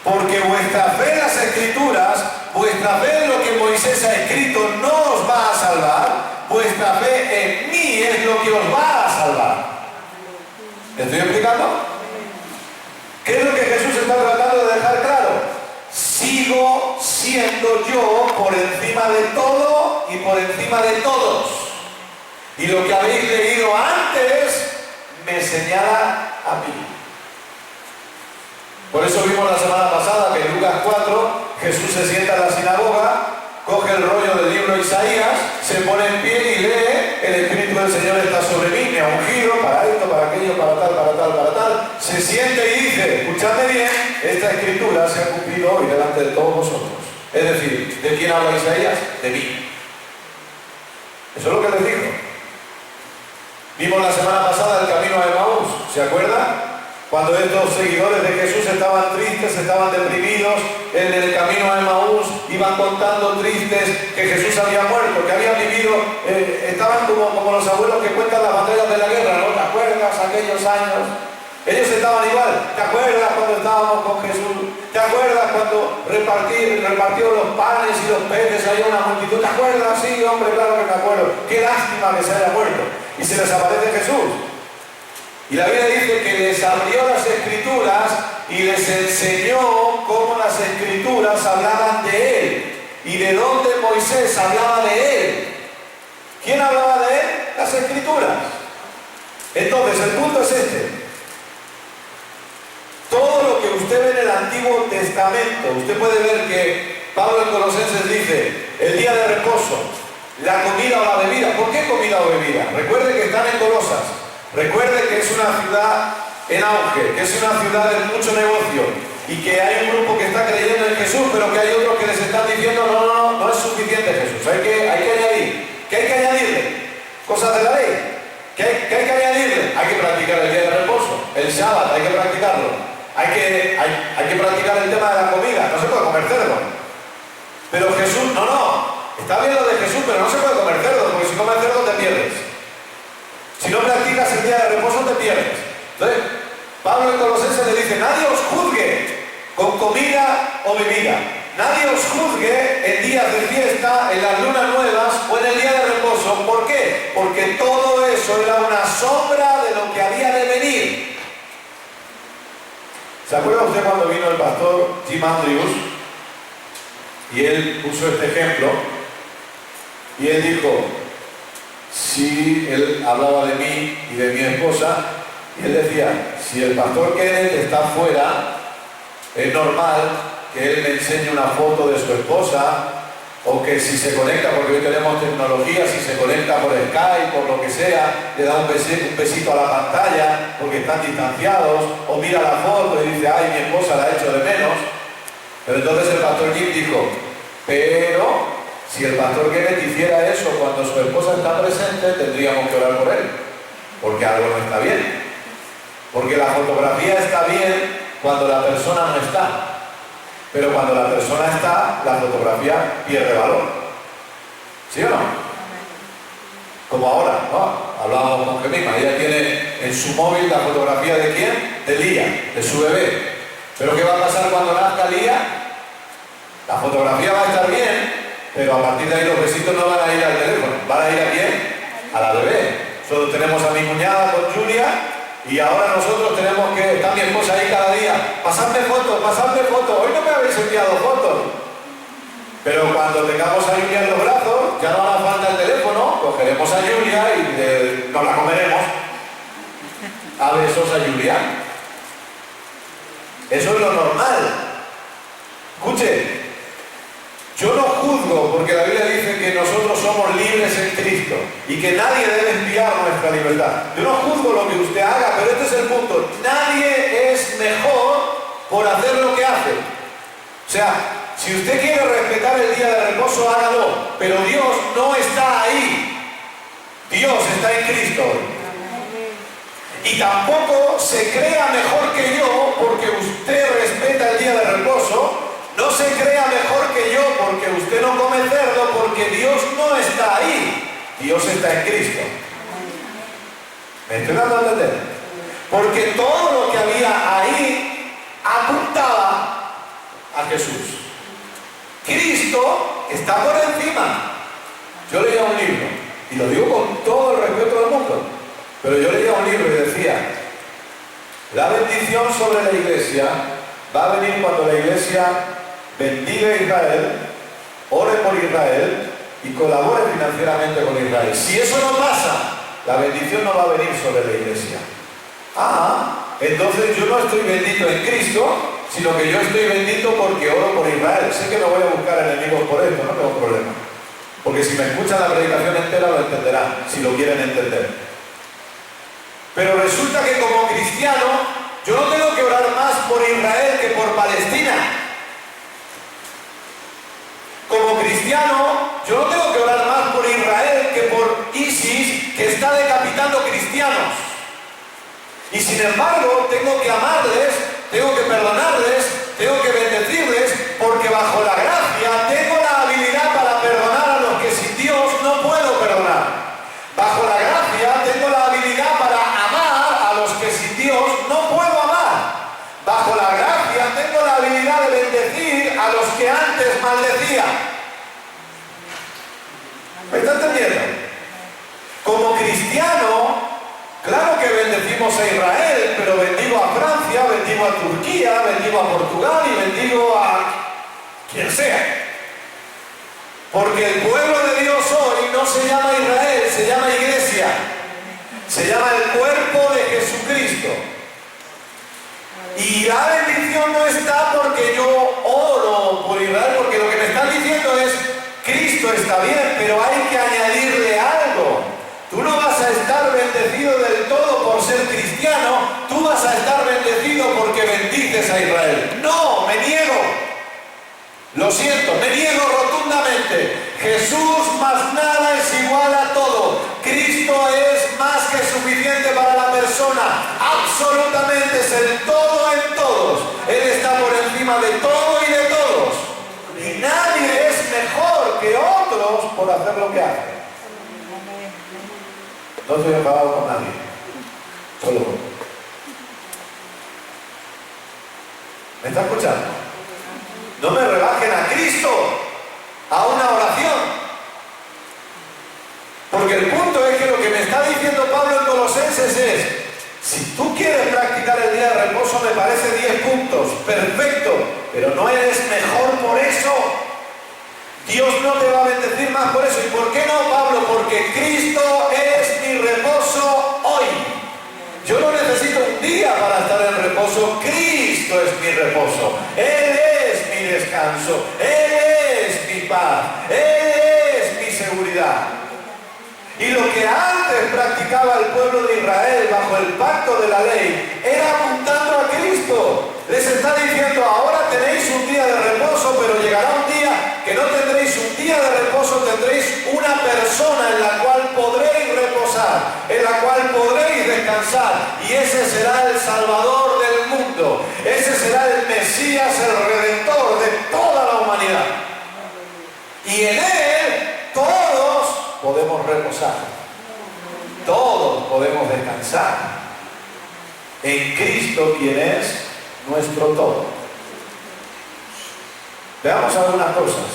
Porque vuestra fe en las Escrituras, vuestra fe en lo que Moisés ha escrito no os va a salvar, vuestra fe en mí es lo que os va a salvar. ¿Me estoy explicando? ¿Qué es lo que Jesús está tratando de dejar claro? Sigo siendo yo por encima de todo y por encima de todos. Y lo que habéis leído antes me señala a mí. Por eso vimos la semana pasada que en Lucas 4 Jesús se sienta en la sinagoga, coge el rollo del libro de Isaías, se pone en pie y lee, el Espíritu del Señor está sobre mí, me ha ungido para esto, para aquello, para tal, para tal, para tal. Se siente y dice, escuchadme bien, esta escritura se ha cumplido hoy delante de todos vosotros. Es decir, ¿de quién habla Isaías? De mí. Eso es lo que les digo. Vimos la semana pasada el camino a Emaús, ¿se acuerdan? Cuando estos seguidores de Jesús estaban tristes, estaban deprimidos, en el camino a Emaús iban contando tristes que Jesús había muerto, que habían vivido, estaban como los abuelos que cuentan las batallas de la guerra, ¿no? ¿Te acuerdas aquellos años? Ellos estaban igual. ¿Te acuerdas cuando estábamos con Jesús? ¿Te acuerdas cuando repartió los panes y los peces ahí a una multitud? ¿Te acuerdas? Sí, hombre, claro que me acuerdo. Qué lástima que se haya muerto. Y se les aparece Jesús. Y la Biblia dice que les abrió las Escrituras y les enseñó cómo las Escrituras hablaban de Él y de dónde Moisés hablaba de Él. ¿Quién hablaba de Él? Las Escrituras. Entonces, el punto es este. Todo lo que usted ve en el Antiguo Testamento, usted puede ver que Pablo en Colosenses dice, el día de reposo, la comida o la bebida. ¿Por qué comida o bebida? Recuerde que están en Colosas. Recuerde que es una ciudad en auge, que es una ciudad de mucho negocio y que hay un grupo que está creyendo en Jesús, pero que hay otros que les están diciendo no es suficiente Jesús, hay que añadir. ¿Qué hay que añadirle? Cosas de la ley. ¿Qué hay que añadirle? Hay que practicar el día de reposo, el sábado, hay que practicarlo. Hay que practicar el tema de la comida, no se puede comer cerdo. Pero Jesús, está bien lo de Jesús, pero no se puede comer cerdo, porque si comes cerdo te pierdes. Si no practicas el día de reposo te pierdes. Entonces, Pablo en Colosenses le dice, nadie os juzgue con comida o bebida. Nadie os juzgue en días de fiesta, en las lunas nuevas o en el día de reposo. ¿Por qué? Porque todo eso era una sombra de lo que había de venir. ¿Se acuerda usted cuando vino el pastor Jim Andrews? Y él puso este ejemplo. Y él dijo, si él hablaba de mí y de mi esposa, y él decía, si el pastor Kenneth está fuera, es normal que él me enseñe una foto de su esposa o que si se conecta, porque hoy tenemos tecnología, si se conecta por Skype, por lo que sea, le da un besito a la pantalla porque están distanciados, o mira la foto y dice, ay, mi esposa la echo de menos. Pero entonces el pastor Jim dijo, pero si el pastor Kenneth hiciera eso cuando su esposa está presente, tendríamos que orar por él, porque algo no está bien. Porque la fotografía está bien cuando la persona no está. Pero cuando la persona está, la fotografía pierde valor. ¿Sí o no? Como ahora, ¿no? Hablábamos con Gemima, ella tiene en su móvil la fotografía ¿de quién? De Lía, de su bebé. Pero ¿qué va a pasar cuando nazca Lía? La fotografía va a estar bien, pero a partir de ahí los besitos no van a ir al teléfono. ¿Van a ir a quién? A la bebé. Solo tenemos a mi cuñada con Julia. Y ahora nosotros tenemos que, está mi esposa ahí cada día, pasadme fotos, hoy no me habéis enviado fotos. Pero cuando tengamos a Julia en los brazos, ya no hará falta el teléfono, cogeremos a Julia y nos la comeremos. A besos a Julia. Eso es lo normal. Escuche, yo no juzgo, porque la Biblia dice que nosotros somos libres en Cristo y que nadie debe enviar nuestra libertad. Yo no juzgo lo que usted haga, pero este es el punto. Nadie es mejor por hacer lo que hace. O sea, si usted quiere respetar el día de reposo, hágalo, pero Dios no está ahí. Dios está en Cristo. Y tampoco se crea mejor que yo porque usted respeta el día de reposo. No se crea mejor que yo porque usted no come cerdo, porque Dios no está ahí. Dios está en Cristo. ¿Me estoy dando a entender? Porque todo lo que había ahí apuntaba a Jesús. Cristo está por encima. Yo leía un libro, y lo digo con todo el respeto del mundo, pero yo leía un libro y decía, la bendición sobre la iglesia va a venir cuando la iglesia bendiga a Israel, ore por Israel y colabore financieramente con Israel. Si eso no pasa, la bendición no va a venir sobre la iglesia. Entonces yo no estoy bendito en Cristo, sino que yo estoy bendito porque oro por Israel. Sé que no voy a buscar enemigos por esto, no tengo problema. Porque si me escuchan la predicación entera lo entenderán, si lo quieren entender. Pero resulta que como cristiano, yo no tengo que orar más por Israel que por Palestina. Como cristiano, yo no tengo que orar más por Israel que por ISIS, que está decapitando cristianos. Y sin embargo, tengo que amarles, tengo que perdonarles, tengo que bendecirles, porque bajo la gracia tengo la habilidad para perdonar a los que sin Dios no puedo perdonar. Bajo la gracia tengo la habilidad para amar a los que sin Dios no puedo amar. Bajo la gracia tengo la habilidad de bendecir a los que antes maldecía. ¿Me está entendiendo? Como cristiano, claro que bendecimos a Israel, pero bendigo a Francia, bendigo a Turquía, bendigo a Portugal y bendigo a quien sea. Porque el pueblo de Dios hoy no se llama Israel, se llama iglesia. Se llama el cuerpo de Jesucristo. Y la bendición no está porque yo oro por Israel, porque lo que me están diciendo es, Cristo está bien, pero hay que añadirle algo. Tú no vas a estar bendecido del todo por ser cristiano, tú vas a estar bendecido porque bendices a Israel. No, me niego. Lo siento, me niego rotundamente. Jesús más nada es igual a todo. Cristo es más que suficiente para la persona. Absolutamente es el todo en todos. Él está por encima de todo y de todos. Y nadie es mejor que otros por hacer lo que hace. No estoy enfadado con nadie. Solo con. ¿Me está escuchando? No me rebajen a Cristo a una oración. Porque el punto es que lo que me está diciendo Pablo en Colosenses es, si tú quieres practicar el día de reposo, me parece 10 puntos, perfecto, pero no eres mejor por eso. Dios no te va a bendecir más por eso. ¿Y por qué no, Pablo? Porque Cristo es mi reposo hoy. Yo no necesito un día para estar en reposo. Cristo es mi reposo. Él es mi descanso. Él es mi paz. Él Y lo que antes practicaba el pueblo de Israel bajo el pacto de la ley era apuntando a Cristo. Les está diciendo, ahora tenéis un día de reposo, pero llegará un día que no tendréis un día de reposo, tendréis una persona en la cual podréis reposar, en la cual podréis descansar, y ese será el Salvador del mundo. Ese será el Mesías, el Redentor de toda la humanidad. Y en Él todos podemos reposar. Todos podemos descansar. En Cristo, quien es nuestro todo. Veamos algunas cosas.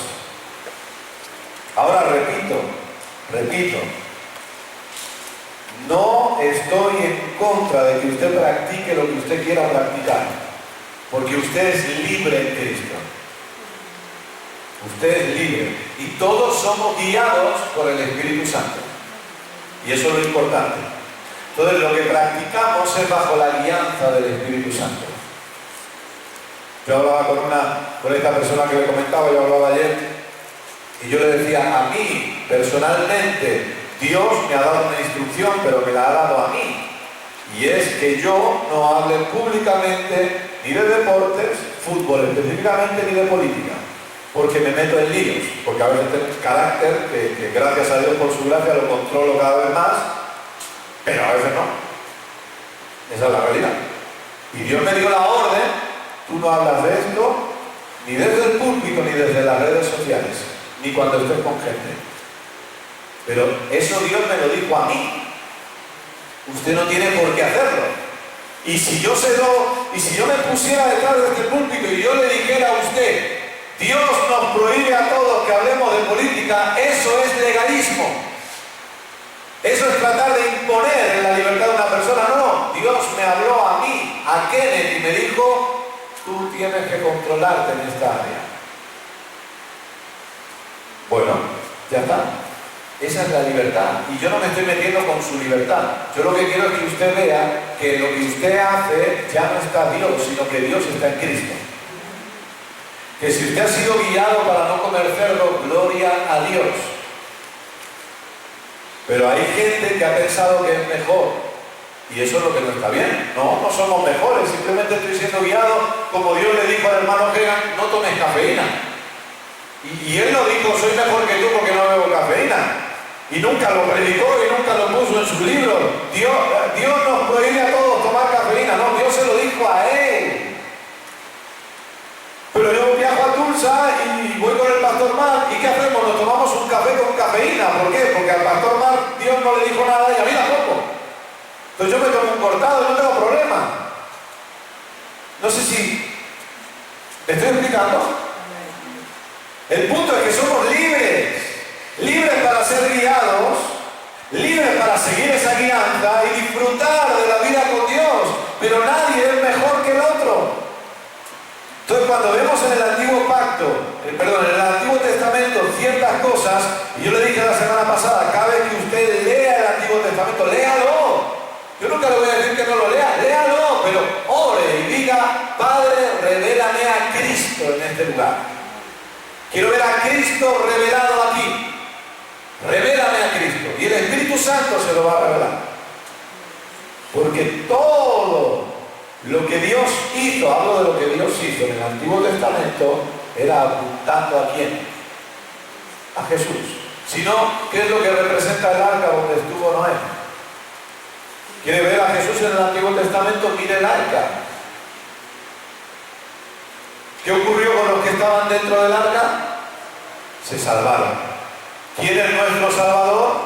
Ahora repito. No estoy en contra de que usted practique lo que usted quiera practicar, porque usted es libre en Cristo. Usted es libre. Y todos somos guiados por el Espíritu Santo. Y eso es lo importante. Entonces lo que practicamos es bajo la guianza del Espíritu Santo. Yo hablaba con esta persona que le comentaba, yo hablaba ayer, y yo le decía, a mí, personalmente, Dios me ha dado una instrucción, pero me la ha dado a mí. Y es que yo no hable públicamente ni de deportes, fútbol específicamente, ni de política. Porque me meto en líos, porque a veces tengo un carácter que gracias a Dios por su gracia lo controlo cada vez más, pero a veces no. Esa es la realidad. Y Dios me dio la orden, tú no hablas de esto, ni desde el púlpito, ni desde las redes sociales, ni cuando estés con gente. Pero eso Dios me lo dijo a mí. Usted no tiene por qué hacerlo. Y si yo me pusiera detrás de este púlpito y yo le dijera a usted, Dios nos prohíbe a todos que hablemos de política, eso es legalismo. Eso es tratar de imponer la libertad de una persona. No, Dios me habló a mí, a Kenneth, y me dijo, tú tienes que controlarte en esta área. Bueno, ya está. Esa es la libertad. Y yo no me estoy metiendo con su libertad. Yo lo que quiero es que usted vea que lo que usted hace ya no está Dios, sino que Dios está en Cristo. Que si usted ha sido guiado para no comer cerdo, gloria a Dios. Pero hay gente que ha pensado que es mejor. Y eso es lo que no está bien. No, no somos mejores. Simplemente estoy siendo guiado, como Dios le dijo al hermano Hegan, no tomes cafeína. Y él no dijo, soy mejor que tú porque no bebo cafeína. Y nunca lo predicó y nunca lo puso en sus libros. Dios nos prohíbe a todos tomar cafeína. No, Dios se lo dijo a él. Pero yo viajo a Tulsa y voy con el pastor Mark, ¿y qué hacemos? Nos tomamos un café con cafeína. ¿Por qué? Porque al pastor Mark Dios no le dijo nada y a mí tampoco. Entonces yo me tomo un cortado y no tengo problema. No sé si me estoy explicando. El punto es que somos libres. Libres para ser guiados, libres para seguir esa guianza y disfrutar de la vida con Dios. Pero nadie es mejor que el otro. Entonces cuando vemos en el Antiguo Pacto, en el Antiguo Testamento ciertas cosas, y yo le dije la semana pasada, cada vez que usted lea el Antiguo Testamento, léalo. Yo nunca le voy a decir que no lo lea, léalo, pero ore y diga, Padre, revélame a Cristo en este lugar. Quiero ver a Cristo revelado aquí. Revélame a Cristo. Y el Espíritu Santo se lo va a revelar. Porque todo lo que Dios hizo, hablo de lo que Dios hizo en el Antiguo Testamento, era apuntando ¿a quién? A Jesús. Si no, ¿qué es lo que representa el arca donde estuvo Noé? ¿Quiere ver a Jesús en el Antiguo Testamento? Mire el arca. ¿Qué ocurrió con los que estaban dentro del arca? Se salvaron. ¿Quién es nuestro Salvador?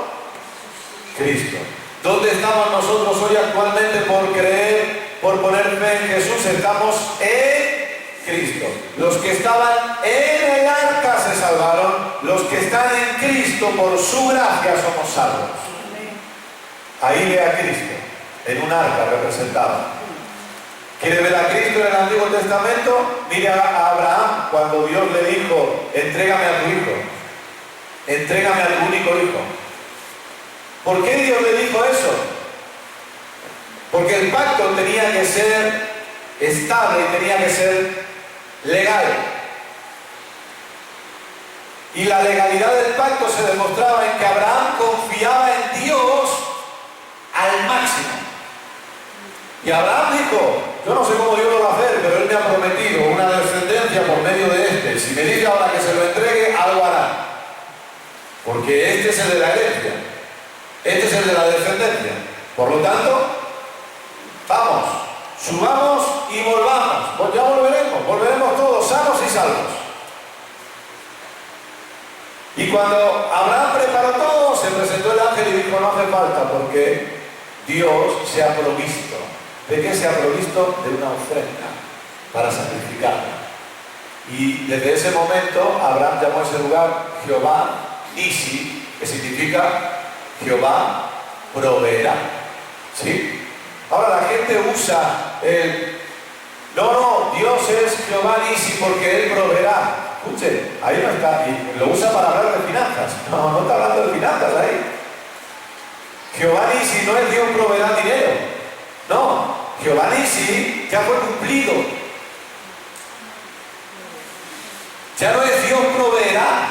Cristo. ¿Dónde estamos nosotros hoy actualmente por creer, por poner fe en Jesús? Estamos en Cristo. Los que estaban en el arca se salvaron. Los que están en Cristo por su gracia somos salvos. Ahí ve a Cristo, en un arca representada. ¿Quiere ver a Cristo en el Antiguo Testamento? Mire a Abraham cuando Dios le dijo, entrégame a tu hijo. Entrégame a tu único hijo. ¿Por qué Dios le dijo eso? Porque el pacto tenía que ser estable y tenía que ser legal. Y la legalidad del pacto se demostraba en que Abraham confiaba en Dios al máximo. Y Abraham dijo, yo no sé cómo Dios lo va a hacer, pero Él me ha prometido una descendencia por medio de este. Si me dice ahora que se lo entregue, algo hará. Porque este es el de la herencia. Este es el de la descendencia. Por lo tanto, vamos, subamos y volvamos. Pues ya volveremos todos sanos y salvos. Y cuando Abraham preparó todo, se presentó el ángel y dijo, no hace falta, porque Dios se ha provisto. ¿De qué se ha provisto? De una ofrenda para sacrificarla. Y desde ese momento Abraham llamó a ese lugar Jehová Nisi, que significa Jehová proveerá. ¿Sí? Ahora la gente usa el... No, Dios es Jehová Nisi porque Él proveerá. Escuchen, ahí no está, y lo usa para hablar de finanzas. No está hablando de finanzas ahí. Jehová Nisi no es Dios proveerá dinero. No, Jehová Nisi ya fue cumplido. Ya no es Dios proveerá,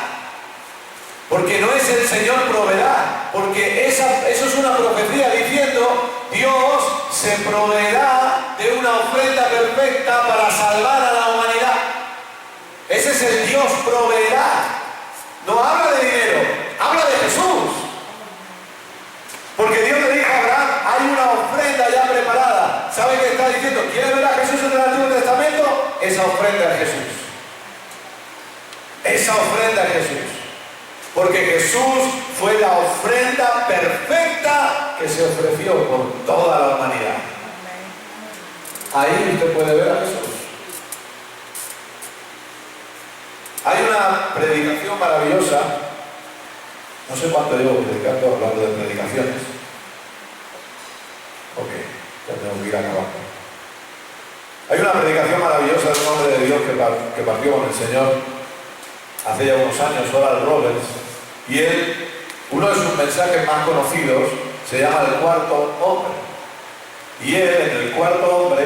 porque no es el Señor proveerá, porque eso es una profecía diciendo Dios se proveerá de una ofrenda perfecta para salvar a la humanidad. Ese es el Dios proveerá. No habla de dinero, habla de Jesús. Porque Dios le dijo a Abraham, hay una ofrenda ya preparada. ¿Sabe qué está diciendo? ¿Quiere ver a Jesús en el Antiguo Testamento? Esa ofrenda es Jesús. Esa ofrenda es Jesús. Porque Jesús fue la ofrenda perfecta que se ofreció por toda la humanidad. Ahí usted puede ver a Jesús. Hay una predicación maravillosa. No sé cuánto llevo predicando, hablando de predicaciones. Ok, ya tengo que ir acabando. Hay una predicación maravillosa del nombre de Dios que partió con el Señor hace ya unos años, Oral Roberts, y él, uno de sus mensajes más conocidos, se llama El Cuarto Hombre. Y él, en El Cuarto Hombre,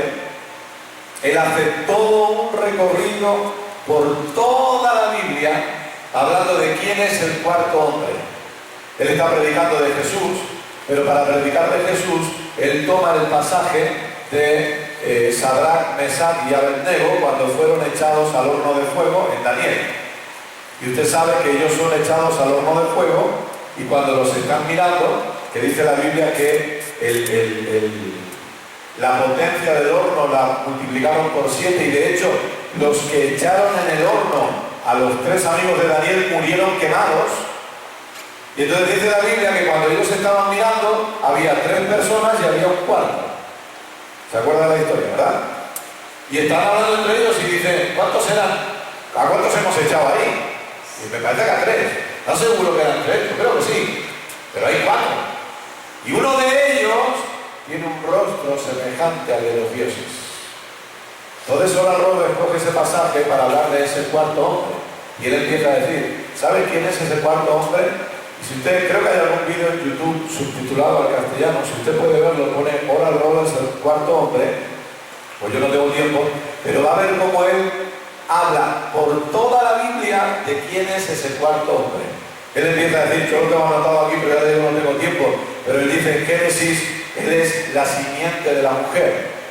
él hace todo un recorrido por toda la Biblia, hablando de quién es el cuarto hombre. Él está predicando de Jesús, pero para predicar de Jesús, él toma el pasaje de Sadrach, Mesach y Abednego cuando fueron echados al horno de fuego en Daniel. Y usted sabe que ellos son echados al horno de fuego y cuando los están mirando, que dice la Biblia que la potencia del horno la multiplicaron por 7 y de hecho los que echaron en el horno a los 3 amigos de Daniel murieron quemados. Y entonces dice la Biblia que cuando ellos estaban mirando había 3 personas y había un cuarto. ¿Se acuerdan de la historia, verdad? Y estaban hablando entre ellos y dicen, ¿cuántos eran? ¿A cuántos hemos echado ahí? Y me parece que a 3. No seguro que eran 3, yo creo que sí. Pero hay 4. Y uno de ellos tiene un rostro semejante al de los dioses. Entonces Oral Roberts coge ese pasaje para hablar de ese cuarto hombre. Y él empieza a decir, ¿sabe quién es ese cuarto hombre? Y si usted, creo que hay algún vídeo en YouTube subtitulado al castellano, si usted puede verlo, pone Oral Roberts, el cuarto hombre, pues yo no tengo tiempo, pero va a ver cómo él habla por toda la Biblia de quién es ese cuarto hombre. Él empieza a decir, yo lo tengo anotado aquí, pero ya digo, no tengo tiempo, pero él dice en Génesis, él es la simiente de la mujer.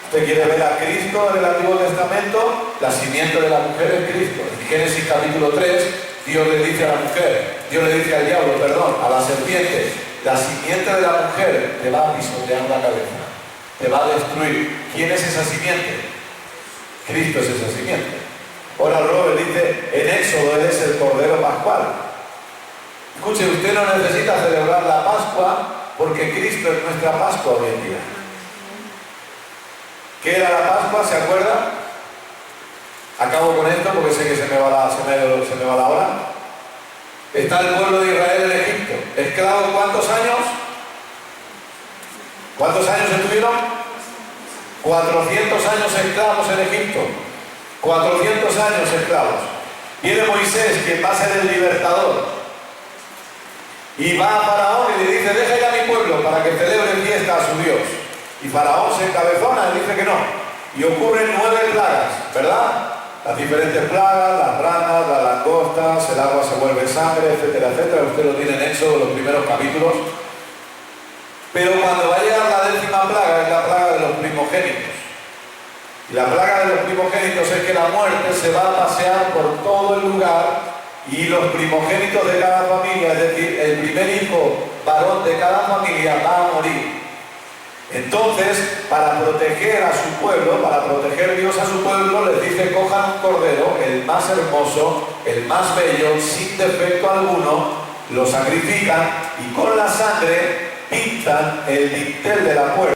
Usted quiere ver a Cristo en el Antiguo Testamento, la simiente de la mujer es Cristo. En Génesis capítulo 3, Dios le dice a la mujer, Dios le dice al diablo, perdón, a la serpiente, la simiente de la mujer te va a pisotear la cabeza, te va a destruir. ¿Quién es esa simiente? Cristo es esa simiente. Oral Roberts dice, en Éxodo él es el Cordero Pascual. Escuche, usted no necesita celebrar la Pascua porque Cristo es nuestra Pascua hoy en día. ¿Qué era la Pascua? ¿Se acuerda? Acabo con esto porque sé que se me va la hora. Está el pueblo de Israel en Egipto. ¿Esclavos cuántos años? ¿Cuántos años estuvieron? 400 años esclavos en Egipto. 400 años esclavos. Viene Moisés, quien va a ser el libertador. Y va a Faraón y le dice, deja ir a mi pueblo para que celebre fiesta a su Dios. Y Faraón se encabezona y dice que no. Y ocurren 9 plagas, ¿verdad? las diferentes plagas, las ranas, las langostas, el agua se vuelve sangre, etcétera, etcétera. Usted lo tiene en Éxodo, los primeros capítulos. Pero cuando va a llegar la 10ª plaga, es la plaga de los primogénitos. Y la plaga de los primogénitos es que la muerte se va a pasear por todo el lugar y los primogénitos de cada familia, es decir, el primer hijo varón de cada familia va a morir. Entonces, para proteger a su pueblo, para proteger Dios a su pueblo, les dice: cojan un cordero, el más hermoso, el más bello, sin defecto alguno, lo sacrifican y con la sangre pintan el dintel de la puerta,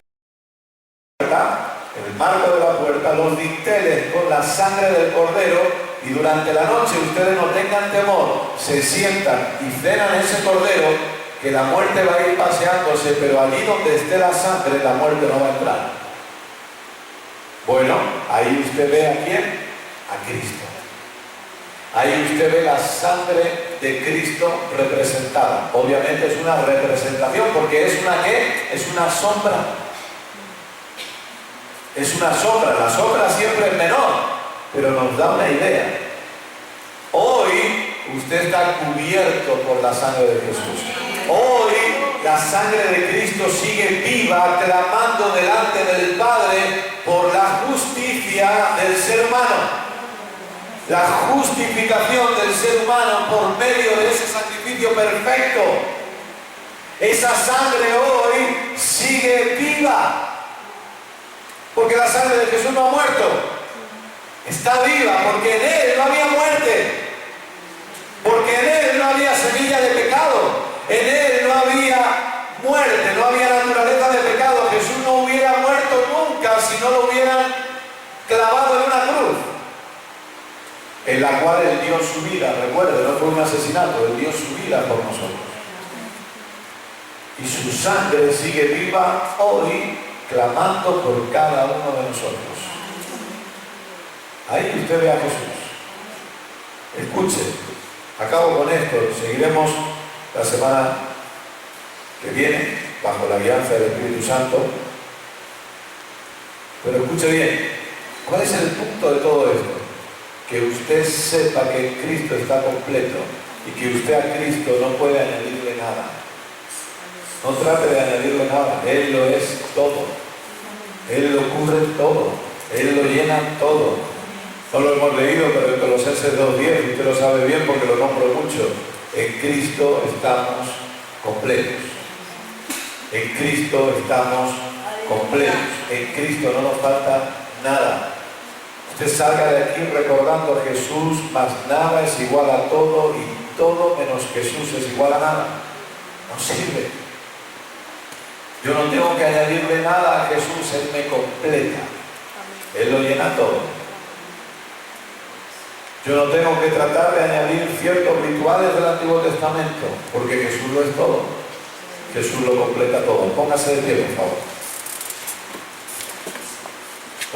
el marco de la puerta, los dinteles con la sangre del cordero, y durante la noche ustedes no tengan temor, se sientan y cenan ese cordero, que la muerte va a ir paseándose, pero allí donde esté la sangre, la muerte no va a entrar. Bueno, ahí usted ve a quién, a Cristo. Ahí usted ve la sangre de Cristo representada. Obviamente es una representación, porque es una ¿qué? Es una sombra. Es una sombra. La sombra siempre es menor, pero nos da una idea. Hoy usted está cubierto por la sangre de Jesús. Hoy la sangre de Cristo sigue viva, clamando delante del Padre por la justicia del ser humano. La justificación del ser humano por medio de ese sacrificio perfecto. Esa sangre hoy sigue viva. Porque la sangre de Jesús no ha muerto. Está viva porque en Él no había muerte. Porque en Él no había semilla de pecado. En Él no había muerte, no había naturaleza de pecado. Jesús no hubiera muerto nunca si no lo hubieran clavado en una cruz, en la cual Él dio su vida. Recuerde, no fue un asesinato, Él dio su vida por nosotros. Y su sangre sigue viva hoy, clamando por cada uno de nosotros. Ahí usted ve a Jesús. Escuche, acabo con esto, seguiremos la semana que viene, bajo la guianza del Espíritu Santo. Pero escuche bien, ¿cuál es el punto de todo esto? Que usted sepa que Cristo está completo y que usted a Cristo no puede añadirle nada. No trate de añadirle nada, Él lo es todo. Él lo cubre todo, Él lo llena todo. No lo hemos leído, pero en Colosenses 2:10, usted lo sabe bien porque lo nombro mucho. En Cristo estamos completos. En Cristo estamos completos. En Cristo no nos falta nada. Usted salga de aquí recordando a Jesús, más nada es igual a todo y todo menos Jesús es igual a nada. No sirve. Yo no tengo que añadirle nada a Jesús, Él me completa. Él lo llena todo. Yo no tengo que tratar de añadir ciertos rituales del Antiguo Testamento, porque Jesús lo es todo. Jesús lo completa todo. Póngase de pie, por favor.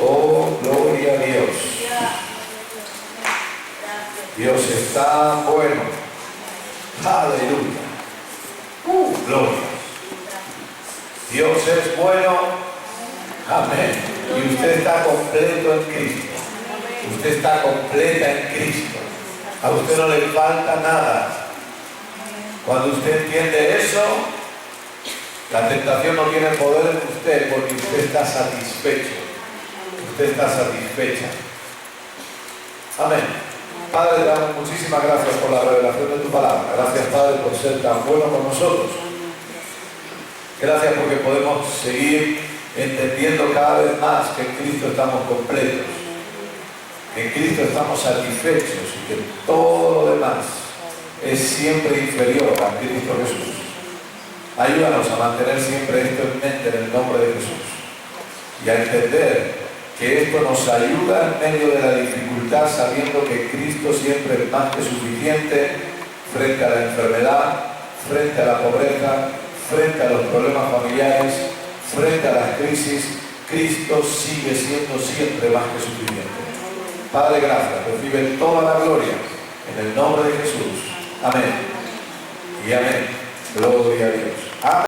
Oh, gloria a Dios. Dios es tan bueno. Aleluya. Gloria. Dios es bueno. Amén. Y usted está completo en Cristo. Usted está completa en Cristo. A usted no le falta nada. Cuando usted entiende eso, la tentación no tiene poder en usted porque usted está satisfecho. Usted está satisfecha. Amén. Padre, te damos muchísimas gracias por la revelación de tu palabra. Gracias, Padre, por ser tan bueno con nosotros. Gracias porque podemos seguir entendiendo cada vez más que en Cristo estamos completos. En Cristo estamos satisfechos y que todo lo demás es siempre inferior a Cristo Jesús. Ayúdanos a mantener siempre esto en mente en el nombre de Jesús y a entender que esto nos ayuda en medio de la dificultad, sabiendo que Cristo siempre es más que suficiente frente a la enfermedad, frente a la pobreza, frente a los problemas familiares, frente a las crisis. Cristo sigue siendo siempre más que suficiente. Padre, gracias. Recibe toda la gloria en el nombre de Jesús. Amén. Y amén. Gloria a Dios. Amén.